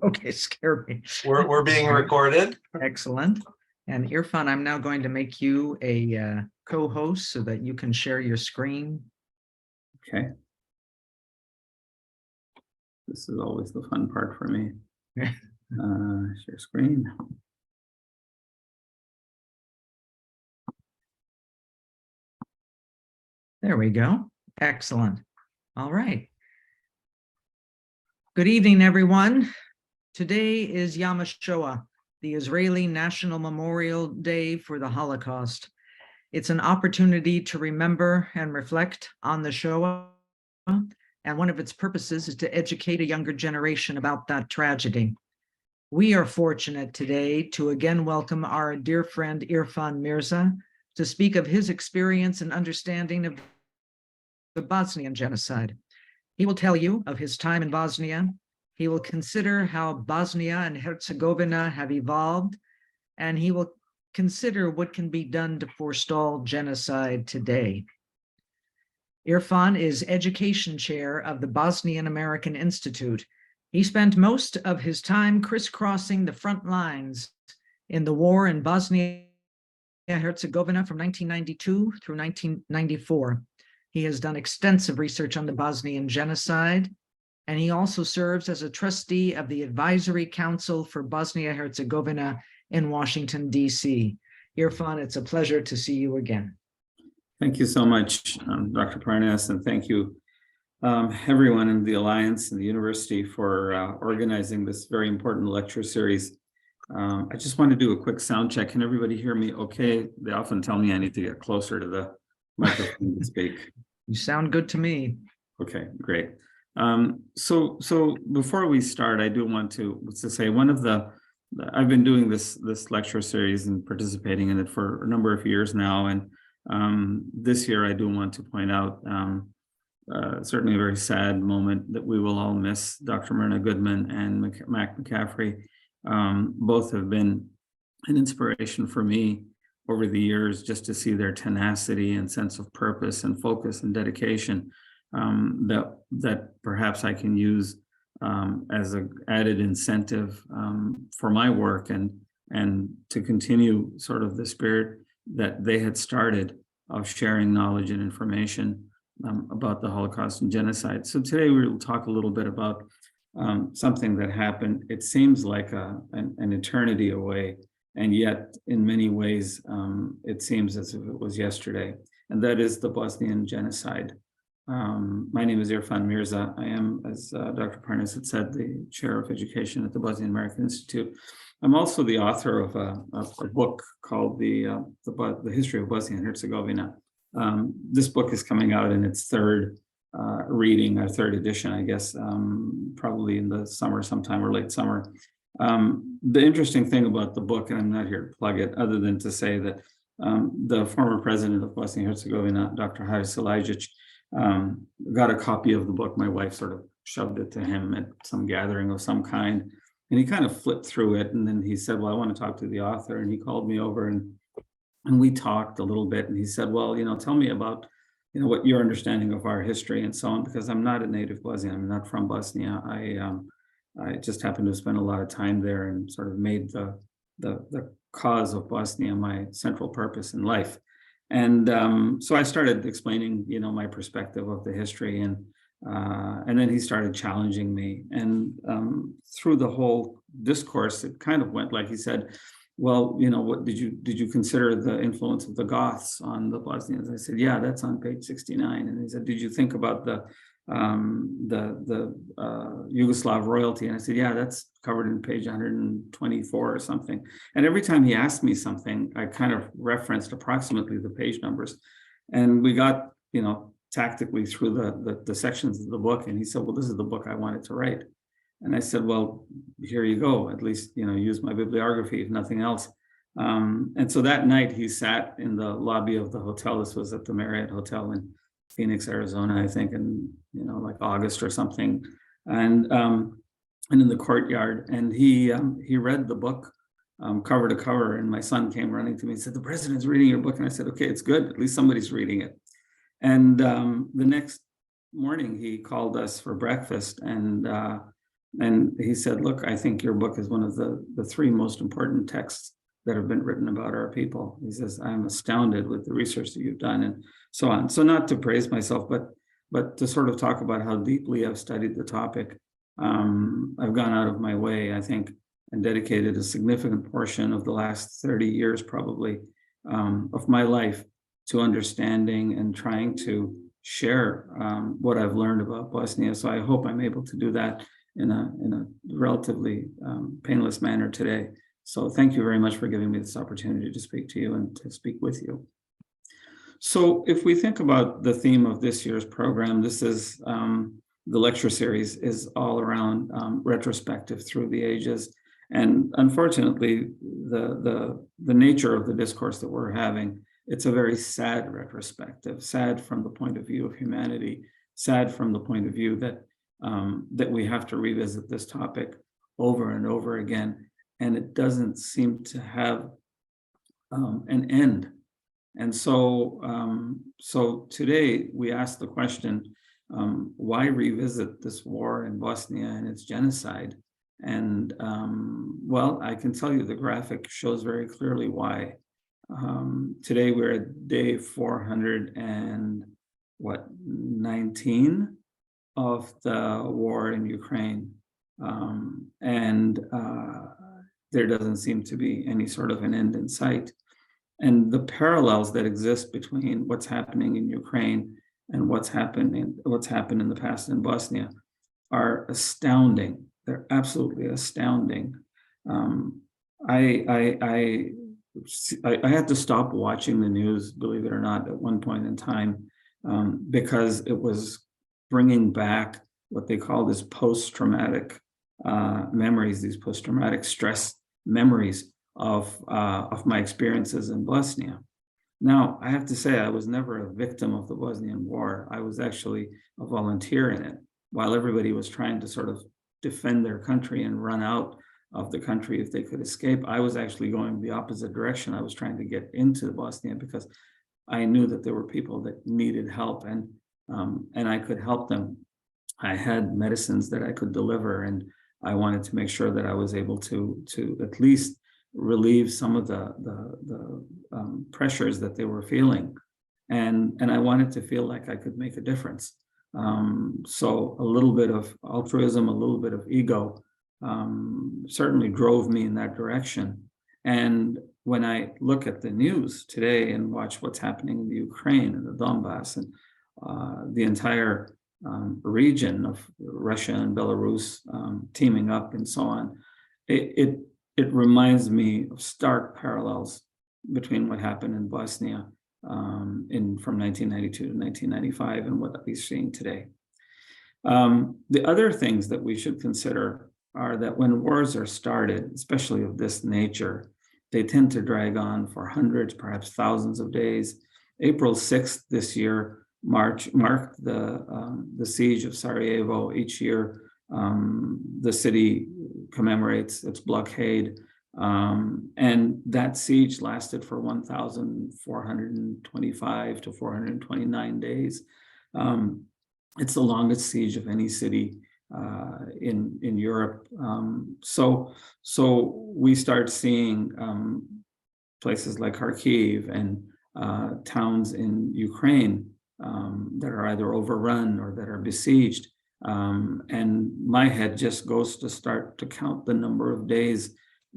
Okay, scared me. We're being recorded. Excellent. And Irfan, I'm now going to make you a co-host so that you can share your screen. Okay. This is always the fun part for me. Share screen. There we go. Excellent. All right. Good evening, everyone. Today is Yom HaShoah, the Israeli National Memorial Day for the Holocaust. It's an opportunity to remember and reflect on the Shoah, and one of its purposes is to educate a younger generation about that tragedy. We are fortunate today to again welcome our dear friend Irfan Mirza to speak of his experience and understanding of the Bosnian genocide. He will tell you of his time in Bosnia. He will consider how Bosnia and Herzegovina have evolved, and he will consider what can be done to forestall genocide today. Irfan is education chair of the Bosnian American Institute. He spent most of his time crisscrossing the front lines in the war in Bosnia and Herzegovina from 1992 through 1994. He has done extensive research on the Bosnian genocide, and he also serves as a trustee of the Advisory Council for Bosnia-Herzegovina in Washington, D.C. Irfan, it's a pleasure to see you again. Thank you so much, Dr. Parnas, and thank you everyone in the Alliance and the university for organizing this very important lecture series. I just want to do a quick sound check. Can everybody hear me okay? They often tell me I need to get closer to the microphone to speak. You sound good to me. Okay, great. So before we start, I do want to say one of I've been doing this lecture series and participating in it for a number of years now, and this year I do want to point out certainly a very sad moment that we will all miss. Dr. Myrna Goodman and Mac McCaffrey both have been an inspiration for me over the years, just to see their tenacity and sense of purpose and focus and dedication that perhaps I can use as an added incentive for my work and to continue sort of the spirit that they had started of sharing knowledge and information about the Holocaust and genocide. So today we will talk a little bit about something that happened. It seems like an eternity away, and yet in many ways it seems as if it was yesterday, and that is the Bosnian genocide. My name is Irfan Mirza. I am, as Dr. Parnas had said, the chair of education at the Bosnian American Institute. I'm also the author of a book called the History of Bosnia and Herzegovina. This book is coming out in its third reading, or third edition, I guess, probably in the summer sometime or late summer. The interesting thing about the book, and I'm not here to plug it, other than to say that the former president of Bosnia and Herzegovina, Dr. Haris Silajic, got a copy of the book. My wife sort of shoved it to him at some gathering of some kind, and he kind of flipped through it, and then he said, well, I want to talk to the author, and he called me over and we talked a little bit, and he said, well, tell me about what your understanding of our history and so on, because I'm not a native Bosnian. I'm not from Bosnia. I just happened to spend a lot of time there and sort of made the cause of Bosnia my central purpose in life. And so I started explaining, my perspective of the history, and then he started challenging me. And through the whole discourse, it kind of went like he said, well, what did you consider the influence of the Goths on the Bosnians? I said, yeah, that's on page 69. And he said, did you think about the Yugoslav royalty? And I said, yeah, that's covered in page 124 or something. And every time he asked me something, I kind of referenced approximately the page numbers. And we got, tactically through the sections of the book. And he said, well, this is the book I wanted to write. And I said, well, here you go. At least, use my bibliography, if nothing else. And so that night he sat in the lobby of the hotel. This was at the Marriott Hotel in Phoenix, Arizona, I think, in like August or something, and in the courtyard. And he read the book cover to cover. And my son came running to me and said, the president's reading your book. And I said, okay, it's good. At least somebody's reading it. And the next morning he called us for breakfast, and And he said, look, I think your book is one of the three most important texts that have been written about our people. He says, I'm astounded with the research that you've done and so on. So not to praise myself, but to sort of talk about how deeply I've studied the topic. I've gone out of my way, I think, and dedicated a significant portion of the last 30 years probably of my life to understanding and trying to share what I've learned about Bosnia. So I hope I'm able to do that in a relatively painless manner today. So thank you very much for giving me this opportunity to speak to you and to speak with you. So if we think about the theme of this year's program, this is the lecture series is all around retrospective through the ages. And unfortunately, the nature of the discourse that we're having, it's a very sad retrospective, sad from the point of view of humanity, sad from the point of view that that we have to revisit this topic over and over again, and it doesn't seem to have an end. And so, so today we ask the question, why revisit this war in Bosnia and its genocide? And well, I can tell you the graphic shows very clearly why. Today we're at day 419 of the war in Ukraine. And there doesn't seem to be any sort of an end in sight. And the parallels that exist between what's happening in Ukraine and what's happened in the past in Bosnia are astounding. They're absolutely astounding. I had to stop watching the news, believe it or not, at one point in time, because it was bringing back what they call this post-traumatic memories, these post-traumatic stress memories of my experiences in Bosnia. Now, I have to say, I was never a victim of the Bosnian War. I was actually a volunteer in it, while everybody was trying to sort of defend their country and run out of the country if they could escape. I was actually going the opposite direction. I was trying to get into Bosnia because I knew that there were people that needed help, and I could help them. I had medicines that I could deliver, and I wanted to make sure that I was able to at least relieve some of the pressures that they were feeling, and I wanted to feel like I could make a difference. So a little bit of altruism, a little bit of ego, certainly drove me in that direction. And when I look at the news today and watch what's happening in the Ukraine and the Donbass and the entire region of Russia and Belarus teaming up and so on, it reminds me of stark parallels between what happened in Bosnia from 1992 to 1995 and what we're seeing today. The other things that we should consider are that when wars are started, especially of this nature, they tend to drag on for hundreds, perhaps thousands of days. April 6th this year marked the siege of Sarajevo. Each year, the city commemorates its blockade. And that siege lasted for 1,425 to 429 days. It's the longest siege of any city in Europe. So we start seeing places like Kharkiv and towns in Ukraine that are either overrun or that are besieged. And my head just goes to start to count the number of days.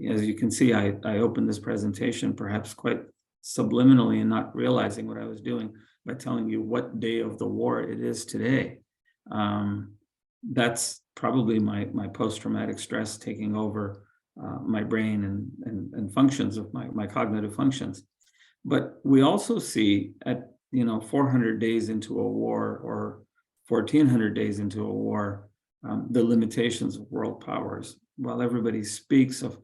As you can see, I opened this presentation perhaps quite subliminally and not realizing what I was doing by telling you what day of the war it is today. That's probably my post-traumatic stress taking over my brain and functions of my cognitive functions. But we also see at 400 days into a war or 1,400 days into a war, the limitations of world powers. While everybody speaks of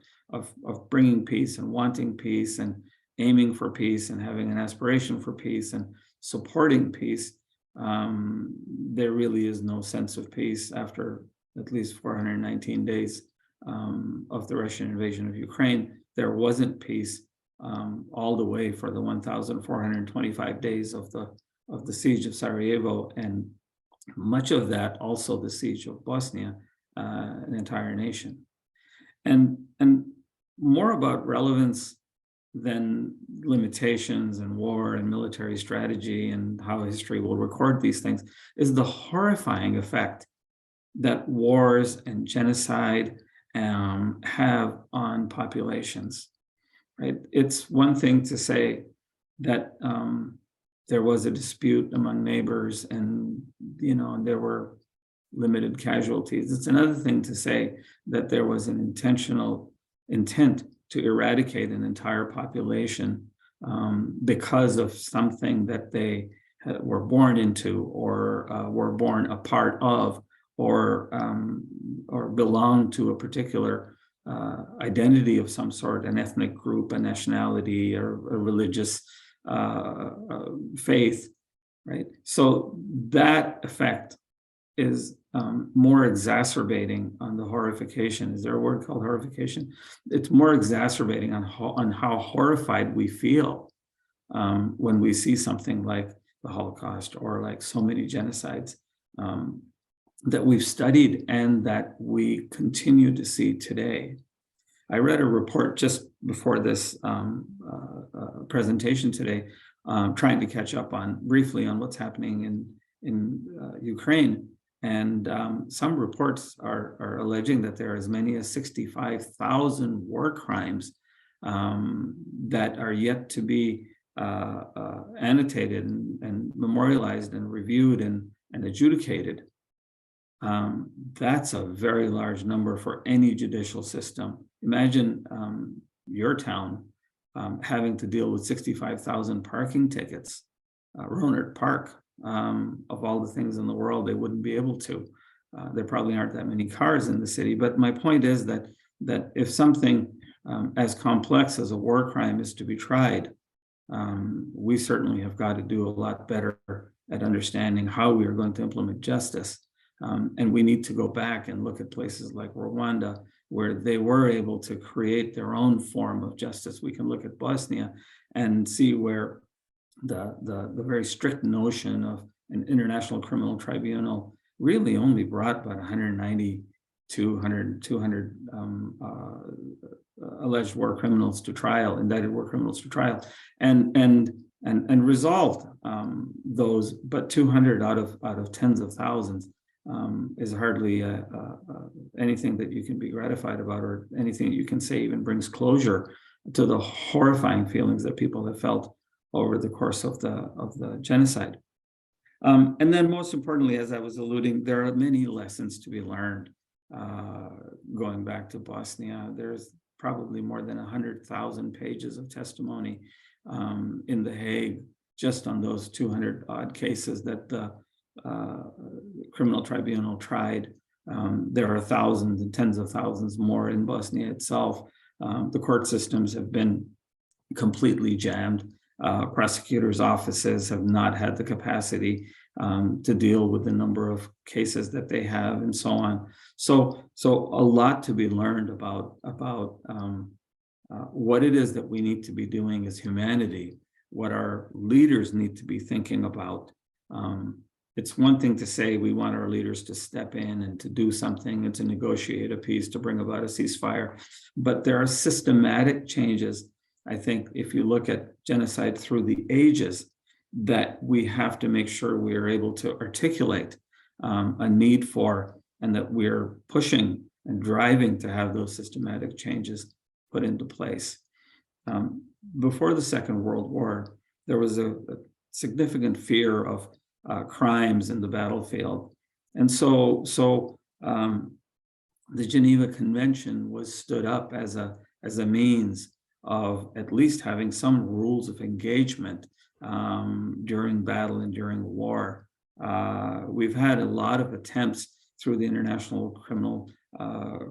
bringing peace and wanting peace and aiming for peace and having an aspiration for peace and supporting peace, there really is no sense of peace after at least 419 days of the Russian invasion of Ukraine. There wasn't peace all the way for the 1,425 days of the siege of Sarajevo, and much of that also the siege of Bosnia an entire nation. And more about relevance than limitations and war and military strategy and how history will record these things is the horrifying effect that wars and genocide have on populations, right? It's one thing to say that there was a dispute among neighbors and, there were limited casualties. It's another thing to say that there was an intentional intent to eradicate an entire population because of something that they were born into or were born a part of or belonged to a particular identity of some sort, an ethnic group, a nationality, or a religious faith, right? So that effect is more exacerbating on the horrification. Is there a word called horrification? It's more exacerbating on how horrified we feel when we see something like the Holocaust or like so many genocides that we've studied and that we continue to see today. I read a report just before this presentation today, trying to catch up briefly on what's happening in Ukraine. And some reports are alleging that there are as many as 65,000 war crimes that are yet to be annotated and memorialized and reviewed and adjudicated. That's a very large number for any judicial system. Imagine your town having to deal with 65,000 parking tickets. Rohnert Park, of all the things in the world, they wouldn't be able to. There probably aren't that many cars in the city. But my point is that if something as complex as a war crime is to be tried, we certainly have got to do a lot better at understanding how we are going to implement justice. And we need to go back and look at places like Rwanda, where they were able to create their own form of justice. We can look at Bosnia and see where the very strict notion of an international criminal tribunal really only brought about 190, 200 alleged war criminals to trial, indicted war criminals to trial, and resolved those, but 200 out of tens of thousands is hardly anything that you can be gratified about, or anything you can say even brings closure to the horrifying feelings that people have felt over the course of the genocide. And then most importantly, as I was alluding, there are many lessons to be learned going back to Bosnia. There's probably more than 100,000 pages of testimony in The Hague just on those 200 odd cases that the criminal tribunal tried. There are thousands and tens of thousands more in Bosnia itself. The court systems have been completely jammed. Prosecutors' offices have not had the capacity to deal with the number of cases that they have, and so on. So a lot to be learned about what it is that we need to be doing as humanity, what our leaders need to be thinking about. It's one thing to say we want our leaders to step in and to do something and to negotiate a peace, to bring about a ceasefire, but there are systematic changes. I think if you look at genocide through the ages, that we have to make sure we are able to articulate a need for, and that we're pushing and driving to have those systematic changes put into place. Before the Second World War, there was a significant fear of crimes in the battlefield. And so the Geneva Convention was stood up as a means of at least having some rules of engagement during battle and during war. We've had a lot of attempts through the international criminal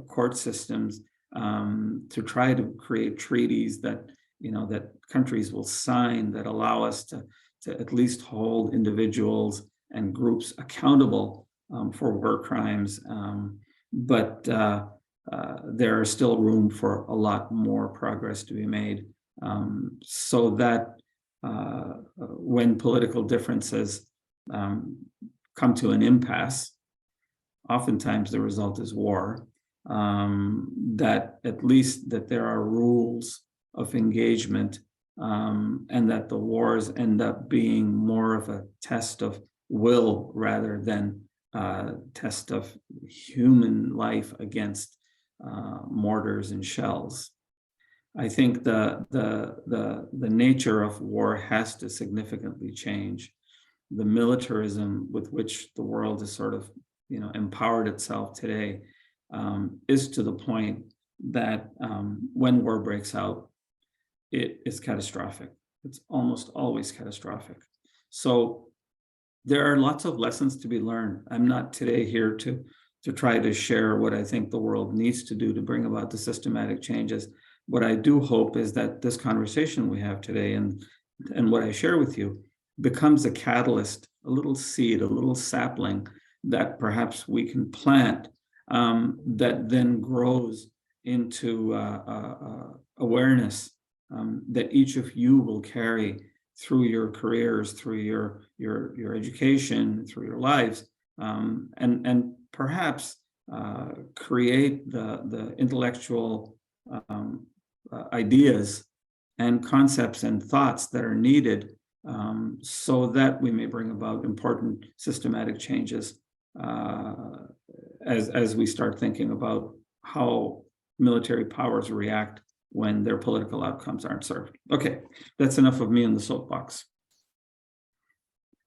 court systems to try to create treaties that that countries will sign that allow us to at least hold individuals and groups accountable for war crimes. But there is still room for a lot more progress to be made, so that when political differences come to an impasse, oftentimes the result is war, that at least that there are rules of engagement, and that the wars end up being more of a test of will rather than test of human life against mortars and shells. I think the nature of war has to significantly change. The militarism with which the world has sort of, empowered itself today is to the point that when war breaks out, it is catastrophic. It's almost always catastrophic. So there are lots of lessons to be learned. I'm not today here to try to share what I think the world needs to do to bring about the systematic changes. What I do hope is that this conversation we have today and what I share with you becomes a catalyst, a little seed, a little sapling that perhaps we can plant, that then grows into awareness that each of you will carry through your careers, through your education, through your lives, and perhaps create the intellectual ideas and concepts and thoughts that are needed, so that we may bring about important systematic changes as we start thinking about how military powers react when their political outcomes aren't served. Okay, that's enough of me in the soapbox.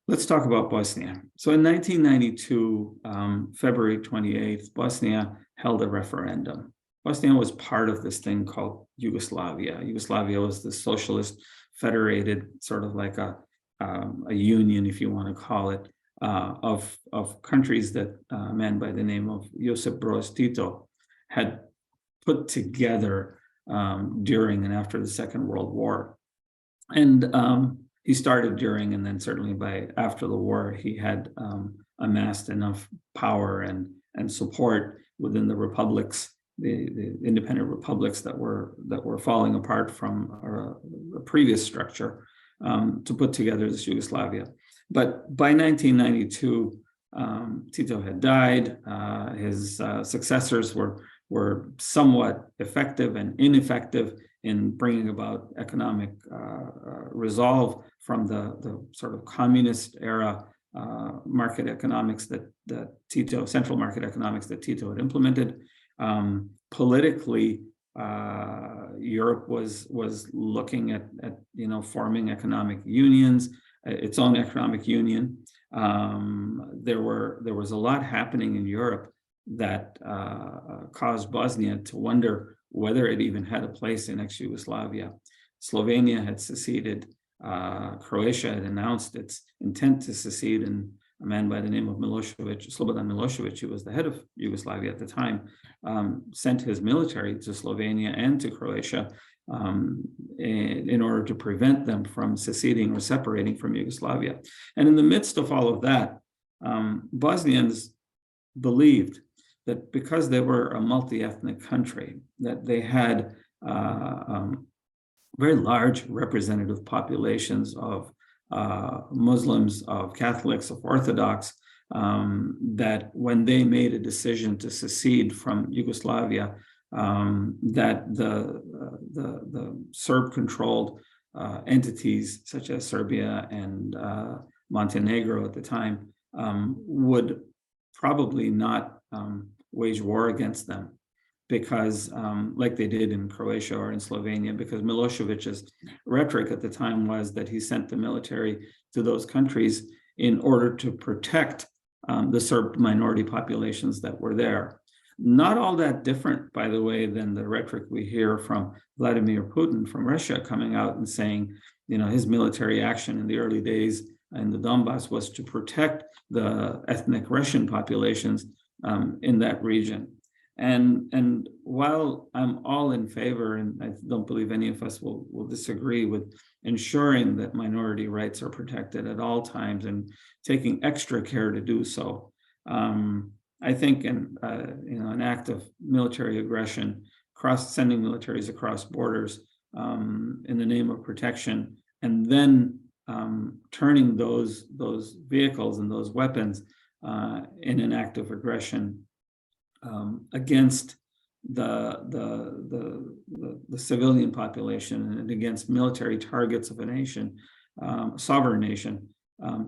Let's talk about Bosnia. So in 1992, February 28th, Bosnia held a referendum. Bosnia was part of this thing called Yugoslavia. Yugoslavia was the socialist federated, sort of like a union, if you want to call it, of countries that a man by the name of Josip Broz Tito had put together during and after the Second World War. And he started during, and then certainly by after the war, he had amassed enough power and support within the republics, the independent republics that were falling apart from a previous structure, to put together this Yugoslavia. But by 1992, Tito had died. His successors were somewhat effective and ineffective in bringing about economic resolve from the sort of communist era market economics that Tito, central market economics that Tito had implemented. Politically, Europe was looking at forming economic unions, its own economic union. There was a lot happening in Europe that caused Bosnia to wonder whether it even had a place in ex-Yugoslavia. Slovenia had seceded. Croatia had announced its intent to secede, and a man by the name of Slobodan Milosevic, who was the head of Yugoslavia at the time, sent his military to Slovenia and to Croatia in order to prevent them from seceding or separating from Yugoslavia. And in the midst of all of that, Bosnians believed that because they were a multi-ethnic country, that they had very large representative populations of Muslims, of Catholics, of Orthodox, that when they made a decision to secede from Yugoslavia, that the Serb-controlled entities such as Serbia and Montenegro at the time would probably not wage war against them, because like they did in Croatia or in Slovenia, because Milosevic's rhetoric at the time was that he sent the military to those countries in order to protect the Serb minority populations that were there. Not all that different, by the way, than the rhetoric we hear from Vladimir Putin from Russia, coming out and saying, his military action in the early days in the Donbass was to protect the ethnic Russian populations in that region. And while I'm all in favor, and I don't believe any of us will disagree with ensuring that minority rights are protected at all times and taking extra care to do so, I think an act of military aggression, sending militaries across borders in the name of protection, and then turning those vehicles and those weapons in an act of aggression against the civilian population and against military targets of a nation, sovereign nation,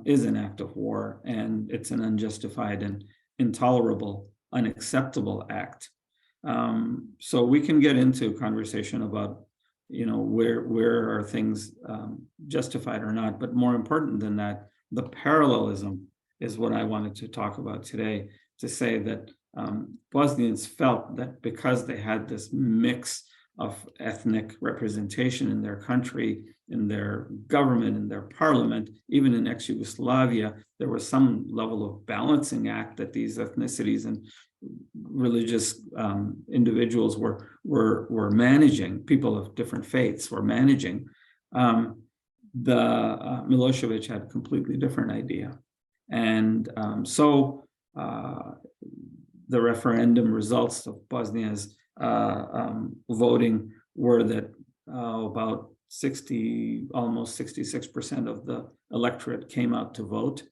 is an act of war, and it's an unjustified and intolerable, unacceptable act. So we can get into conversation about, where are things justified or not, but more important than that, the parallelism is what I wanted to talk about today, to say that Bosnians felt that because they had this mix of ethnic representation in their country, in their government, in their parliament, even in ex-Yugoslavia, there was some level of balancing act that these ethnicities and religious individuals were managing. People of different faiths were managing. Milosevic had a completely different idea, and so the referendum results of Bosnia's voting were that about almost 66% of the electorate came out to vote.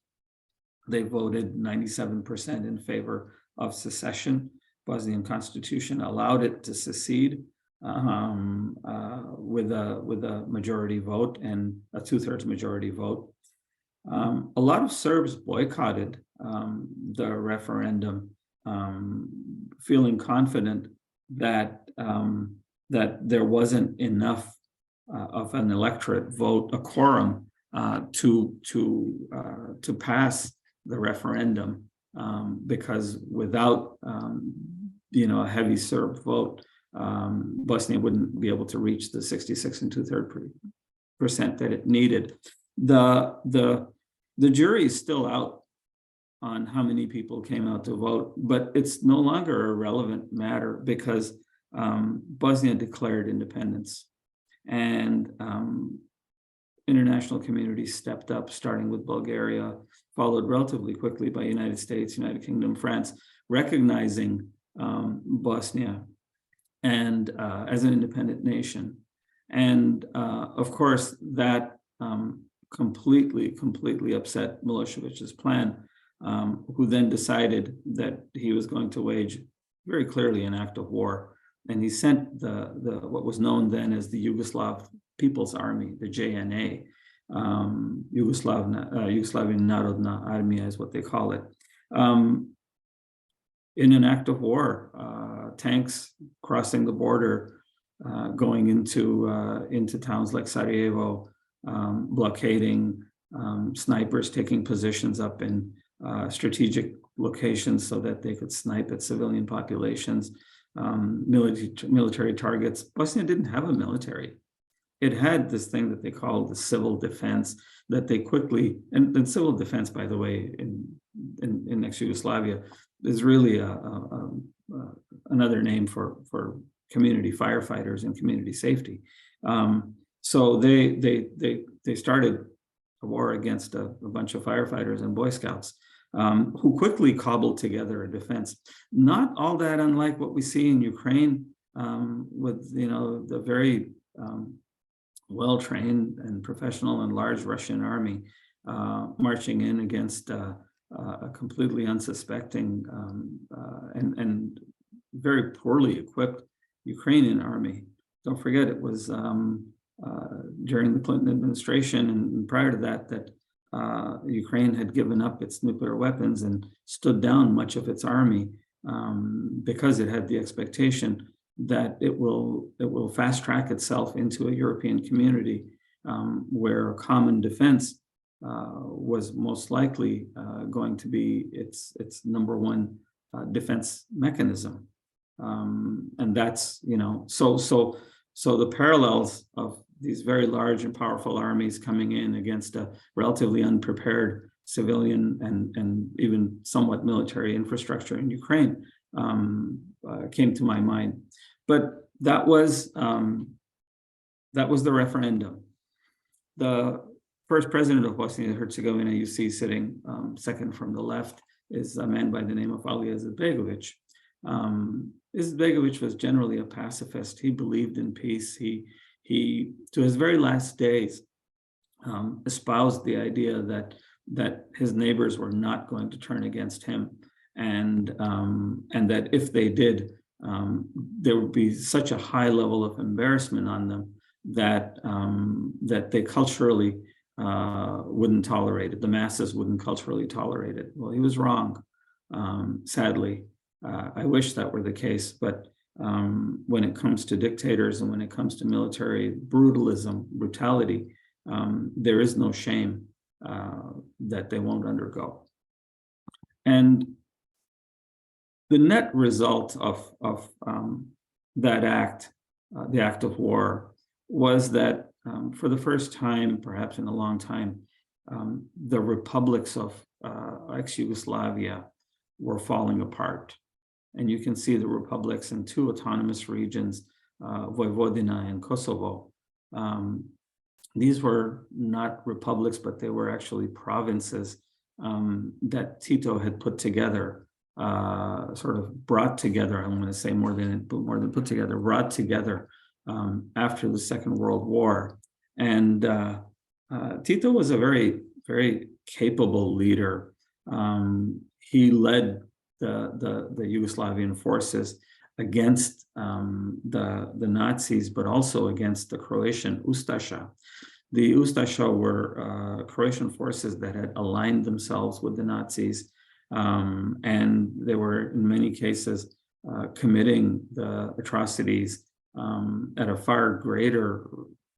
They voted 97% in favor of secession. Bosnian constitution allowed it to secede with a majority vote and a 2/3 majority vote. A lot of Serbs boycotted the referendum, feeling confident that there wasn't enough of an electorate vote, a quorum, to pass the referendum, because without a heavy Serb vote, Bosnia wouldn't be able to reach the 66 and 2/3% that it needed. The jury is still out on how many people came out to vote, but it's no longer a relevant matter because Bosnia declared independence, and international communities stepped up, starting with Bulgaria, followed relatively quickly by United States, United Kingdom, France, recognizing Bosnia and as an independent nation. And of course, that completely upset Milosevic's plan, who then decided that he was going to wage very clearly an act of war. And he sent the what was known then as the Yugoslav People's Army, the JNA, Yugoslavian Narodna Armija is what they call it, in an act of war, tanks crossing the border, going into towns like Sarajevo, blockading, snipers taking positions up in strategic locations so that they could snipe at civilian populations, military targets. Bosnia didn't have a military. It had this thing that they called the civil defense that they quickly, and civil defense, by the way, in ex-Yugoslavia is really another name for community firefighters and community safety. So they started a war against a bunch of firefighters and Boy Scouts, who quickly cobbled together a defense. Not all that unlike what we see in Ukraine, with the very well-trained and professional and large Russian army marching in against a completely unsuspecting and very poorly equipped Ukrainian army. Don't forget, it was during the Clinton administration and prior to that Ukraine had given up its nuclear weapons and stood down much of its army because it had the expectation that it will fast track itself into a European community where a common defense was most likely going to be its number one defense mechanism, and that's so the parallels of these very large and powerful armies coming in against a relatively unprepared civilian and even somewhat military infrastructure in Ukraine came to my mind. But that was the referendum. The first president of Bosnia and Herzegovina, you see sitting second from the left, is a man by the name of Ali Izetbegovic. Izetbegovic was generally a pacifist. He believed in peace. He to his very last days, espoused the idea that that his neighbors were not going to turn against him, and that if they did, there would be such a high level of embarrassment on them that that they culturally wouldn't tolerate it. The masses wouldn't culturally tolerate it. Well, he was wrong, sadly. I wish that were the case, but when it comes to dictators and when it comes to military brutality, there is no shame that they won't undergo. And the net result of that act, the act of war, was that for the first time, perhaps in a long time, the republics of ex-Yugoslavia were falling apart. And you can see the republics in two autonomous regions, Vojvodina and Kosovo. These were not republics, but they were actually provinces that Tito had put together, sort of brought together. I want to say more than put together, brought together after the Second World War. And Tito was a very, very capable leader. He led the Yugoslavian forces against the Nazis, but also against the Croatian Ustasha. The Ustasha were Croatian forces that had aligned themselves with the Nazis, and they were in many cases committing the atrocities at a far greater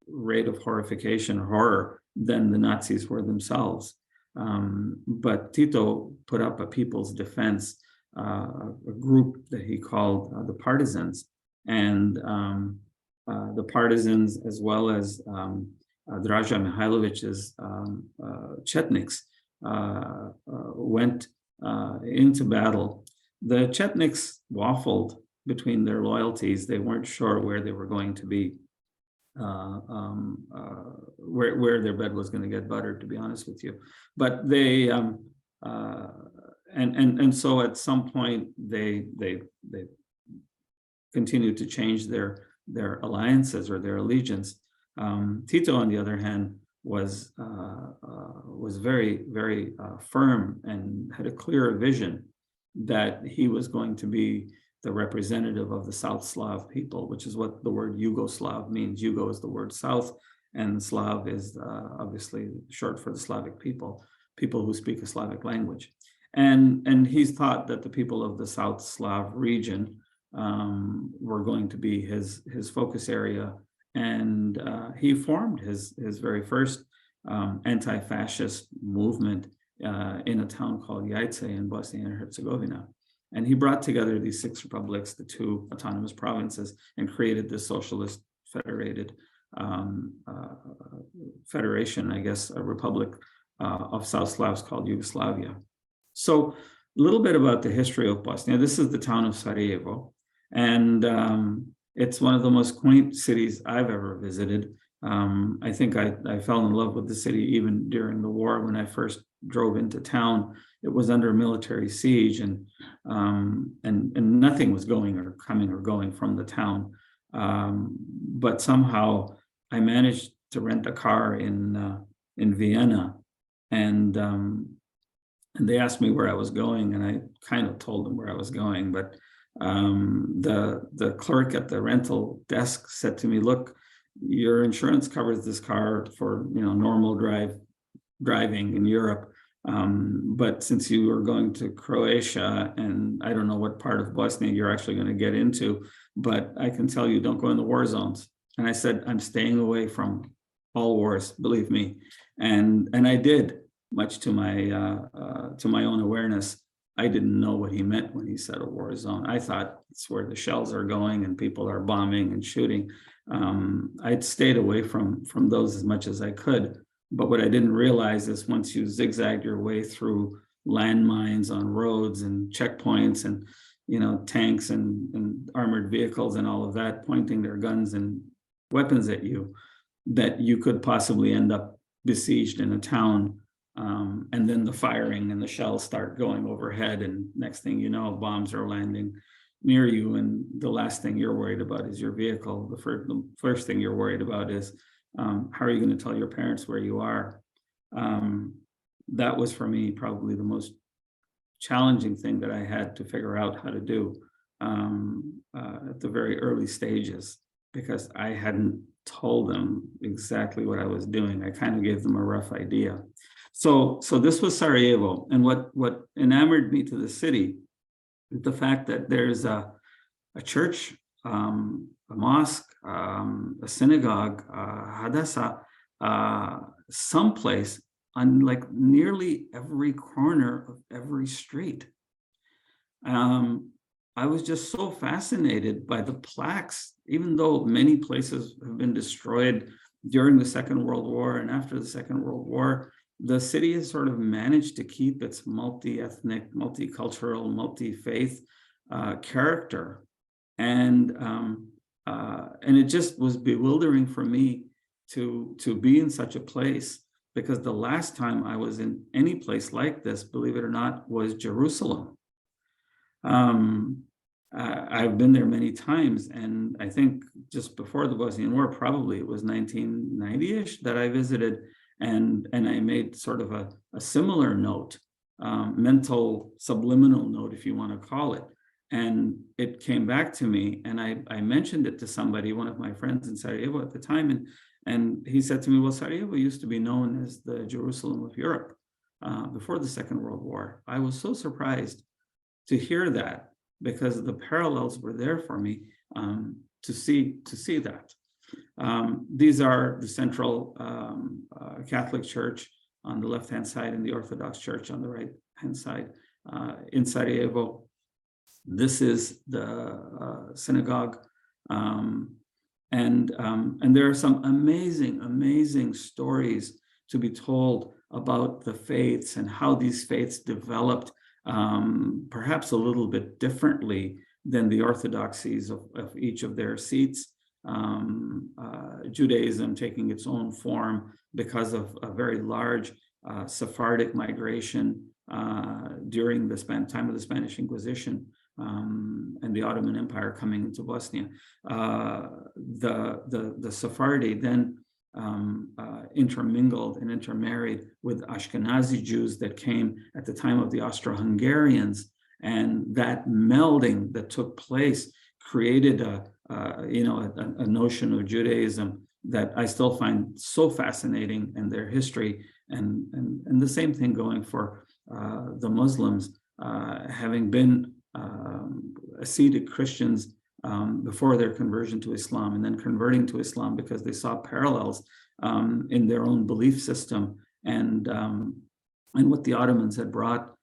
rate of horror than the Nazis were themselves. But Tito put up a people's defense, a group that he called the Partisans, and the Partisans, as well as Draža Mihailovic's Chetniks, went into battle. The Chetniks waffled between their loyalties. They weren't sure where they were going to be, where their bed was going to get buttered, to be honest with you. But they and so at some point they continued to change their alliances or their allegiance. Tito, on the other hand, was very, very firm and had a clear vision that he was going to be the representative of the South Slav people, which is what the word Yugoslav means. Yugo is the word South, and Slav is obviously short for the Slavic people who speak a Slavic language. And he's thought that the people of the South Slav region were going to be his focus area. And he formed his very first anti-fascist movement in a town called Jajce in Bosnia and Herzegovina. And he brought together these 6 republics, the 2 autonomous provinces, and created this socialist federated federation, I guess, a republic of South Slavs called Yugoslavia. So a little bit about the history of Bosnia. This is the town of Sarajevo, and it's one of the most quaint cities I've ever visited. I think I fell in love with the city even during the war. When I first drove into town, it was under military siege, and nothing was going or coming or going from the town. But somehow I managed to rent a car in Vienna, and they asked me where I was going, and I kind of told them where I was going. But the clerk at the rental desk said to me, "Look, your insurance covers this car for normal driving in Europe, but since you are going to Croatia, and I don't know what part of Bosnia you're actually going to get into, but I can tell you, don't go in the war zones." And I said, "I'm staying away from all wars, believe me," and I did, much to my own awareness. I didn't know what he meant when he said a war zone. I thought it's where the shells are going and people are bombing and shooting. I'd stayed away from those as much as I could. But what I didn't realize is once you zigzag your way through landmines on roads and checkpoints and tanks and armored vehicles and all of that pointing their guns and weapons at you, that you could possibly end up besieged in a town. And then the firing and the shells start going overhead, and next thing you know, bombs are landing near you, and the last thing you're worried about is your vehicle. The first thing you're worried about is how are you going to tell your parents where you are? that was for me probably the most challenging thing that I had to figure out how to do at the very early stages, because I hadn't told them exactly what I was doing. I kind of gave them a rough idea. So this was Sarajevo, and what enamored me to the city is the fact that there's a church, a mosque, a synagogue, hadasa, someplace on like nearly every corner of every street. I was just so fascinated by the plaques, even though many places have been destroyed during the Second World War and after the Second World War. The city has sort of managed to keep its multi-ethnic, multicultural, multi-faith character. And it just was bewildering for me to be in such a place, because the last time I was in any place like this, believe it or not, was Jerusalem. I've been there many times, and I think just before the Bosnian War, probably it was 1990-ish that I visited, and I made sort of a similar note, mental subliminal note, if you want to call it. And it came back to me, and I mentioned it to somebody, one of my friends in Sarajevo at the time, and he said to me, well, Sarajevo used to be known as the Jerusalem of Europe before the Second World War. I was so surprised to hear that, because the parallels were there for me to see that. These are the Central Catholic Church on the left-hand side and the Orthodox Church on the right-hand side in Sarajevo. This is the synagogue, and there are some amazing stories to be told about the faiths and how these faiths developed, perhaps a little bit differently than the orthodoxies of each of their seats. Judaism taking its own form because of a very large Sephardic migration during the time of the Spanish Inquisition, and the Ottoman Empire coming into Bosnia. The Sephardi then intermingled and intermarried with Ashkenazi Jews that came at the time of the Austro-Hungarians, and that melding that took place created a notion of Judaism that I still find so fascinating, and their history, and the same thing going for the Muslims, having been Hasidic Christians before their conversion to Islam, and then converting to Islam because they saw parallels in their own belief system and what the Ottomans had brought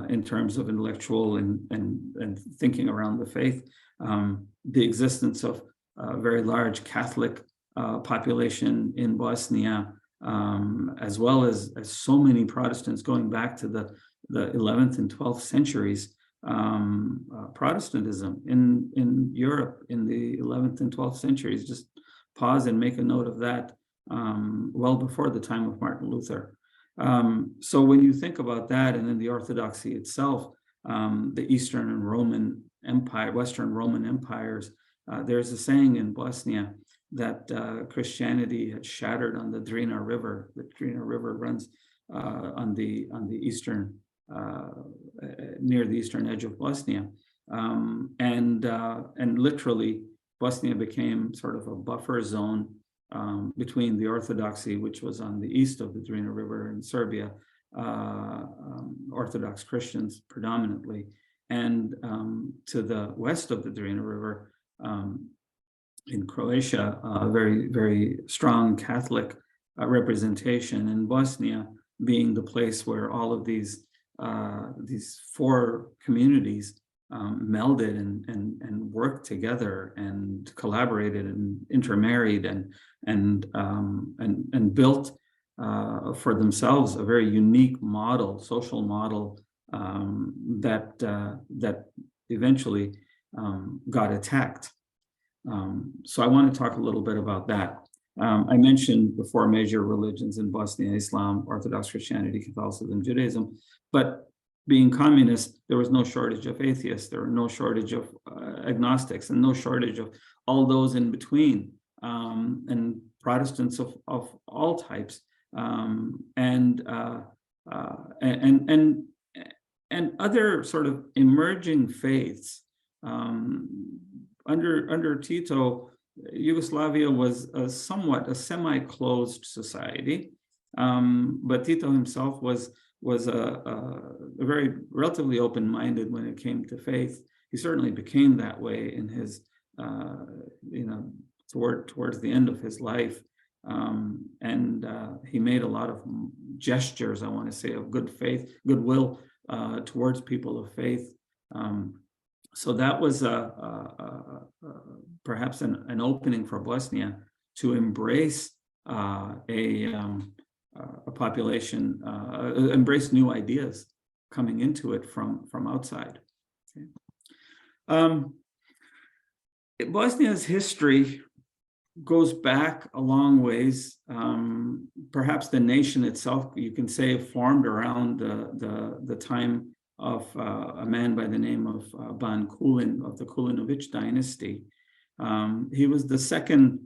in terms of intellectual and thinking around the faith. The existence of a very large Catholic population in Bosnia, as well as so many Protestants going back to the 11th and 12th centuries. Protestantism in Europe in the 11th and 12th centuries, just pause and make a note of that, well before the time of Martin Luther. So when you think about that, and then the Orthodoxy itself, the Eastern and Roman Empire, Western Roman empires, there's a saying in Bosnia that Christianity had shattered on the Drina River. The Drina River runs on the eastern, near the eastern edge of Bosnia, and literally Bosnia became sort of a buffer zone between the Orthodoxy, which was on the east of the Drina River in Serbia, Orthodox Christians predominantly, and to the west of the Drina River in Croatia, a very, very strong Catholic representation, in Bosnia being the place where all of these four communities melded and worked together and collaborated and intermarried and built for themselves a very unique model, social model that eventually got attacked. So I want to talk a little bit about that. I mentioned the four major religions in Bosnia: Islam, Orthodox Christianity, Catholicism, Judaism. But being communist, there was no shortage of atheists, there were no shortage of agnostics, and no shortage of all those in between, and Protestants of all types. And and other sort of emerging faiths. Under Tito, Yugoslavia was somewhat a semi-closed society, but Tito himself was a very relatively open-minded when it came to faith. He certainly became that way in his, towards the end of his life. He made a lot of gestures, I want to say, of good faith, goodwill towards people of faith. So that was perhaps an opening for Bosnia to embrace a population, embrace new ideas coming into it from outside. Okay. Bosnia's history goes back a long ways. Perhaps the nation itself, you can say, formed around the time of a man by the name of Ban Kulin of the Kulinovic dynasty. He was the second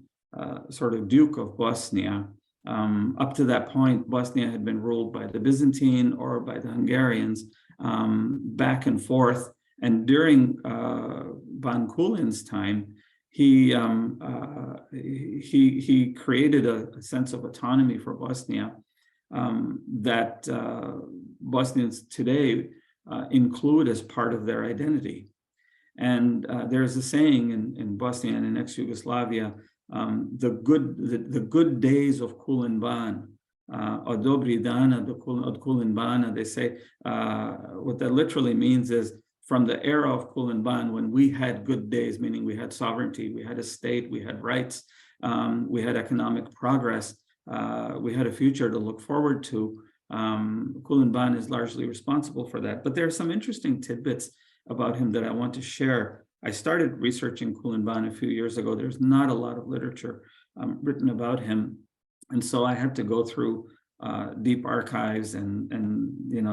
sort of Duke of Bosnia. Up to that point, Bosnia had been ruled by the Byzantine or by the Hungarians, back and forth. And during Ban Kulin's time, he created a sense of autonomy for Bosnia that Bosnians today include as part of their identity. And there's a saying in Bosnia and in ex-Yugoslavia, the good days of Kulin Ban, od dobri dana od Kulin Bana, they say, what that literally means is from the era of Kulin Ban, when we had good days, meaning we had sovereignty, we had a state, we had rights, we had economic progress, we had a future to look forward to. Kulin Ban is largely responsible for that. But there are some interesting tidbits about him that I want to share. I started researching Kulin Ban a few years ago. There's not a lot of literature written about him. And so I had to go through deep archives and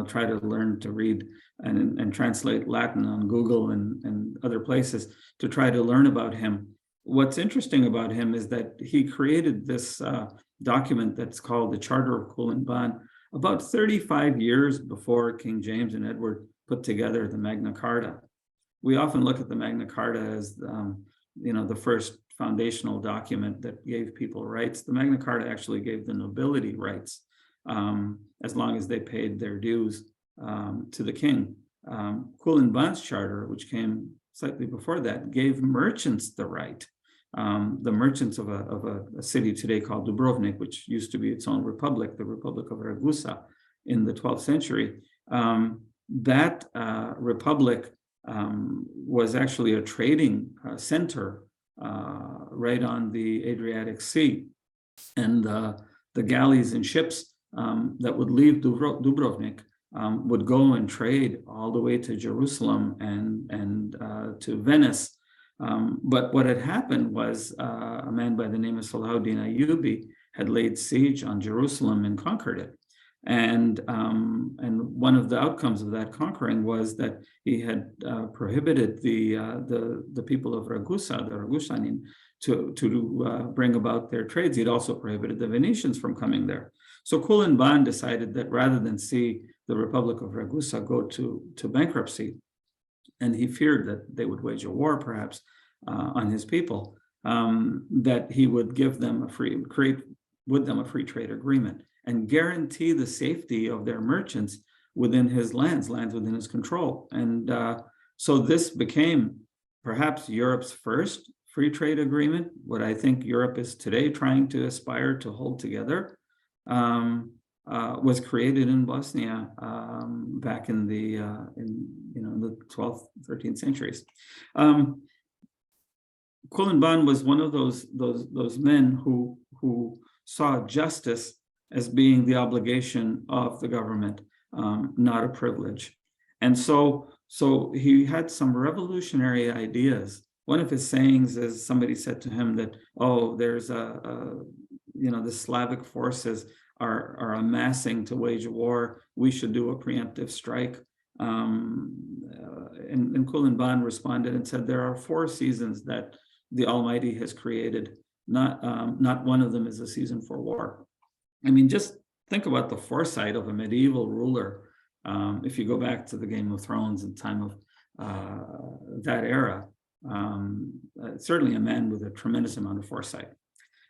try to learn to read and translate Latin on Google and other places to try to learn about him. What's interesting about him is that he created this document that's called the Charter of Kulin Ban about 35 years before King James and Edward put together the Magna Carta. We often look at the Magna Carta as the first foundational document that gave people rights. The Magna Carta actually gave the nobility rights, as long as they paid their dues to the king. Kulin Ban's charter, which came slightly before that, gave merchants the right. The merchants of a city today called Dubrovnik, which used to be its own republic, the Republic of Ragusa, in the 12th century. That republic was actually a trading center right on the Adriatic Sea. And the galleys and ships that would leave Dubrovnik would go and trade all the way to Jerusalem and to Venice. But what had happened was a man by the name of Salahuddin Ayyubi had laid siege on Jerusalem and conquered it. And one of the outcomes of that conquering was that he had prohibited the people of Ragusa, the Ragusanin, to bring about their trades. He'd also prohibited the Venetians from coming there. So Kulin Ban decided that rather than see the Republic of Ragusa go to bankruptcy, and he feared that they would wage a war perhaps on his people, that he would give them create with them a free trade agreement and guarantee the safety of their merchants within his lands within his control. And so this became perhaps Europe's first free trade agreement, what I think Europe is today trying to aspire to hold together, was created in Bosnia back in the the 12th, 13th centuries. Kulin Ban was one of those men who saw justice as being the obligation of the government, not a privilege. And so he had some revolutionary ideas. One of his sayings is, somebody said to him that, there's the Slavic forces are amassing to wage a war. We should do a preemptive strike. And Kulin Ban responded and said, there are 4 seasons that the Almighty has created. Not one of them is a season for war. I mean, just think about the foresight of a medieval ruler. If you go back to the Game of Thrones and time of that era, certainly a man with a tremendous amount of foresight.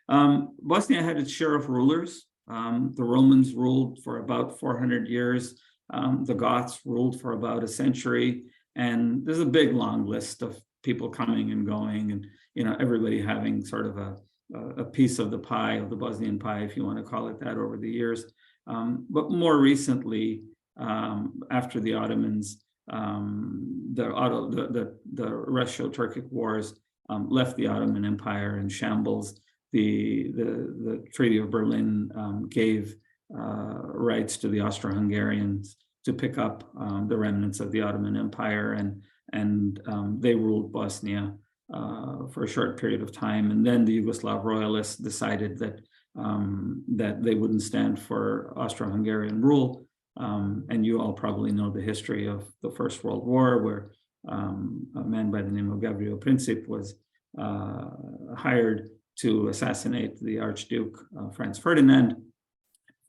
Bosnia had its share of rulers. The Romans ruled for about 400 years. The Goths ruled for about a century. And there's a big long list of people coming and going, and everybody having sort of a piece of the pie, of the Bosnian pie, if you want to call it that, over the years. But more recently, after the Ottomans, the Russo-Turkic Wars left the Ottoman Empire in shambles. The Treaty of Berlin gave rights to the Austro-Hungarians to pick up the remnants of the Ottoman Empire, and they ruled Bosnia for a short period of time. And then the Yugoslav royalists decided that they wouldn't stand for Austro-Hungarian rule. And you all probably know the history of the First World War, where a man by the name of Gavrilo Princip was hired to assassinate the Archduke Franz Ferdinand.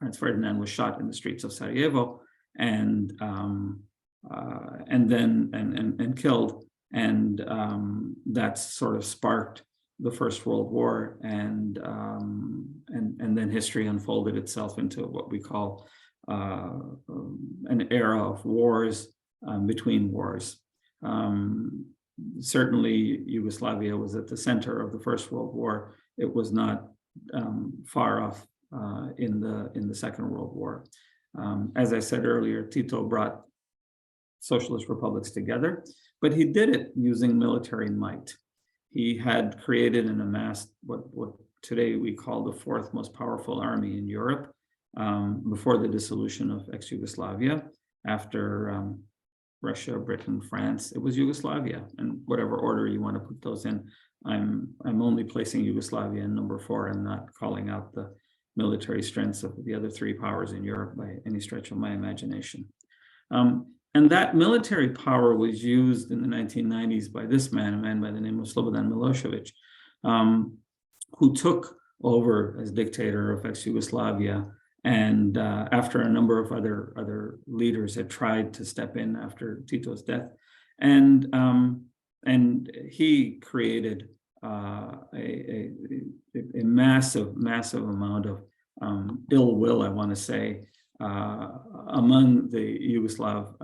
Franz Ferdinand was shot in the streets of Sarajevo and killed, and that sort of sparked the First World War, and then history unfolded itself into what we call an era of wars between wars. Certainly, Yugoslavia was at the center of the First World War. It was not far off in the Second World War. As I said earlier, Tito brought socialist republics together, but he did it using military might. He had created and amassed what today we call the fourth most powerful army in Europe. Before the dissolution of ex-Yugoslavia, after Russia, Britain, France, it was Yugoslavia, and whatever order you want to put those in. I'm only placing Yugoslavia in number 4. I'm not calling out the military strengths of the other 3 powers in Europe by any stretch of my imagination. And that military power was used in the 1990s by this man, a man by the name of Slobodan Milosevic, who took over as dictator of ex-Yugoslavia. And after a number of other leaders had tried to step in after Tito's death, and he created a massive amount of ill will, I want to say, among the Yugoslav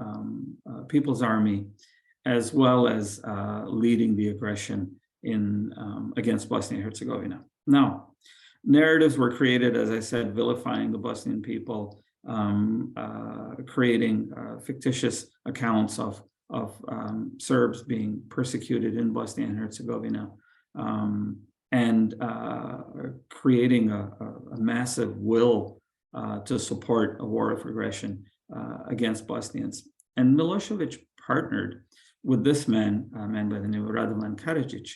People's Army, as well as leading the aggression against Bosnia and Herzegovina. Now, narratives were created, as I said, vilifying the Bosnian people, creating fictitious accounts of Serbs being persecuted in Bosnia and Herzegovina, and creating a massive will to support a war of aggression against Bosnians. And Milosevic partnered with this man, a man by the name of Radovan Karadzic,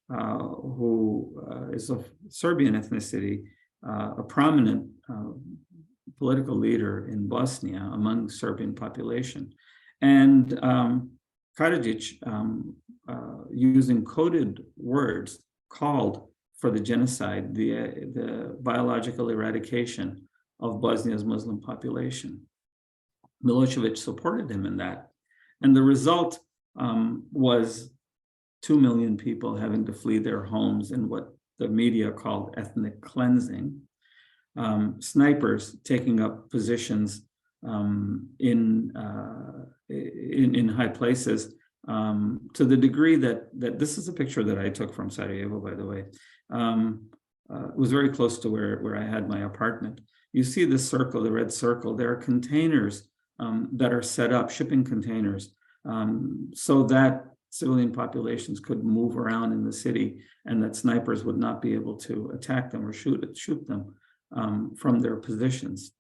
who is of Serbian ethnicity, a prominent political leader in Bosnia among the Serbian population. And Karadzic, using coded words, called for the genocide, the biological eradication of Bosnia's Muslim population. Milosevic supported him in that. And the result was 2 million people having to flee their homes in what the media called ethnic cleansing, snipers taking up positions in high places, to the degree that this is a picture that I took from Sarajevo, by the way. It was very close to where I had my apartment. You see the circle, the red circle. There are containers that are set up, shipping containers, so that civilian populations could move around in the city, and that snipers would not be able to attack them or shoot them from their positions.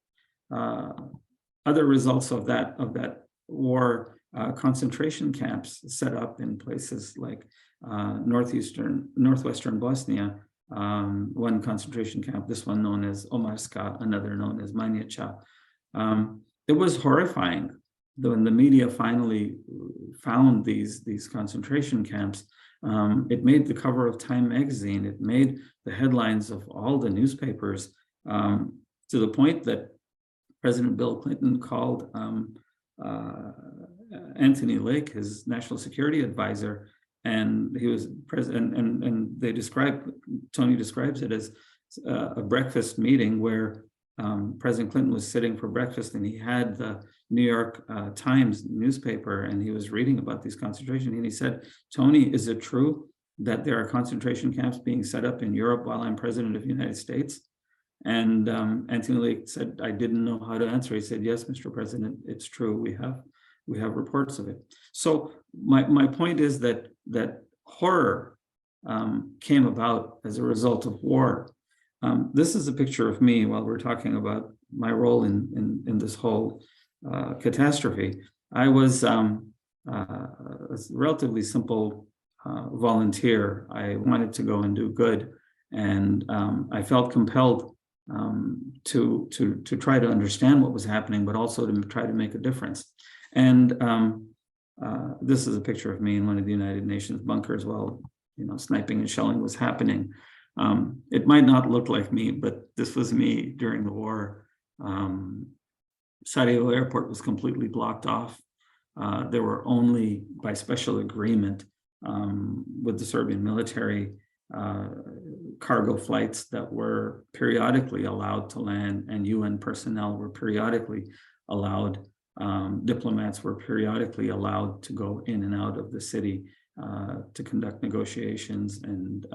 Other results of that war, concentration camps set up in places like northwestern Bosnia. One concentration camp, this one known as Omarska, another known as Manjeća. It was horrifying. When the media finally found these concentration camps, it made the cover of Time magazine. It made the headlines of all the newspapers, to the point that President Bill Clinton called Anthony Lake, his national security advisor, and he was president. And they Tony describes it as a breakfast meeting where President Clinton was sitting for breakfast, and he had the New York Times newspaper, and he was reading about these concentration. And he said, "Tony, is it true that there are concentration camps being set up in Europe while I'm president of the United States?" And Anthony Lake said, "I didn't know how to answer." He said, "Yes, Mr. President, it's true. We have reports of it." So my point is that horror came about as a result of war. This is a picture of me while we're talking about my role in this whole catastrophe. I was a relatively simple volunteer. I wanted to go and do good, and I felt compelled to try to understand what was happening, but also to try to make a difference. And this is a picture of me in one of the United Nations bunkers while sniping and shelling was happening. It might not look like me, but this was me during the war. Sarajevo Airport was completely blocked off. There were only, by special agreement with the Serbian military, cargo flights that were periodically allowed to land, and UN personnel were periodically allowed. Diplomats were periodically allowed to go in and out of the city to conduct negotiations and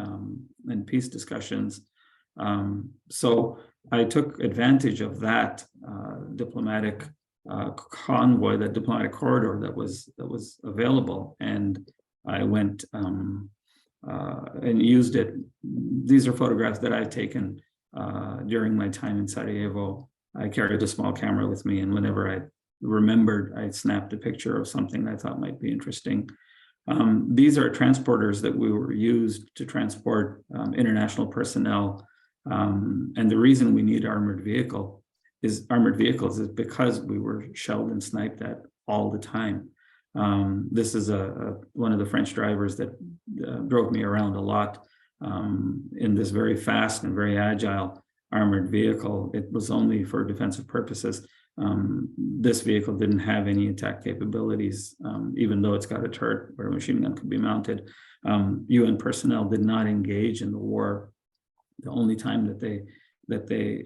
peace discussions. So I took advantage of that diplomatic convoy, that diplomatic corridor that was available, and I went and used it. These are photographs that I've taken during my time in Sarajevo. I carried a small camera with me, and whenever I remembered, I snapped a picture of something I thought might be interesting. These are transporters that we were used to transport international personnel. And the reason we need armored vehicles is because we were shelled and sniped at all the time. This is one of the French drivers that drove me around a lot in this very fast and very agile armored vehicle. It was only for defensive purposes. This vehicle didn't have any attack capabilities, even though it's got a turret where a machine gun could be mounted. UN personnel did not engage in the war. The only time that they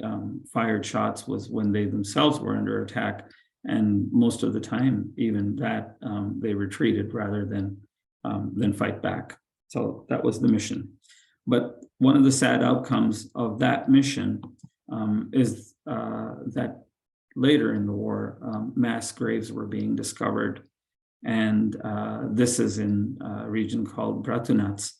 fired shots was when they themselves were under attack, and most of the time, even that, they retreated rather than fight back. So that was the mission. But one of the sad outcomes of that mission is that later in the war, mass graves were being discovered. And this is in a region called Bratunac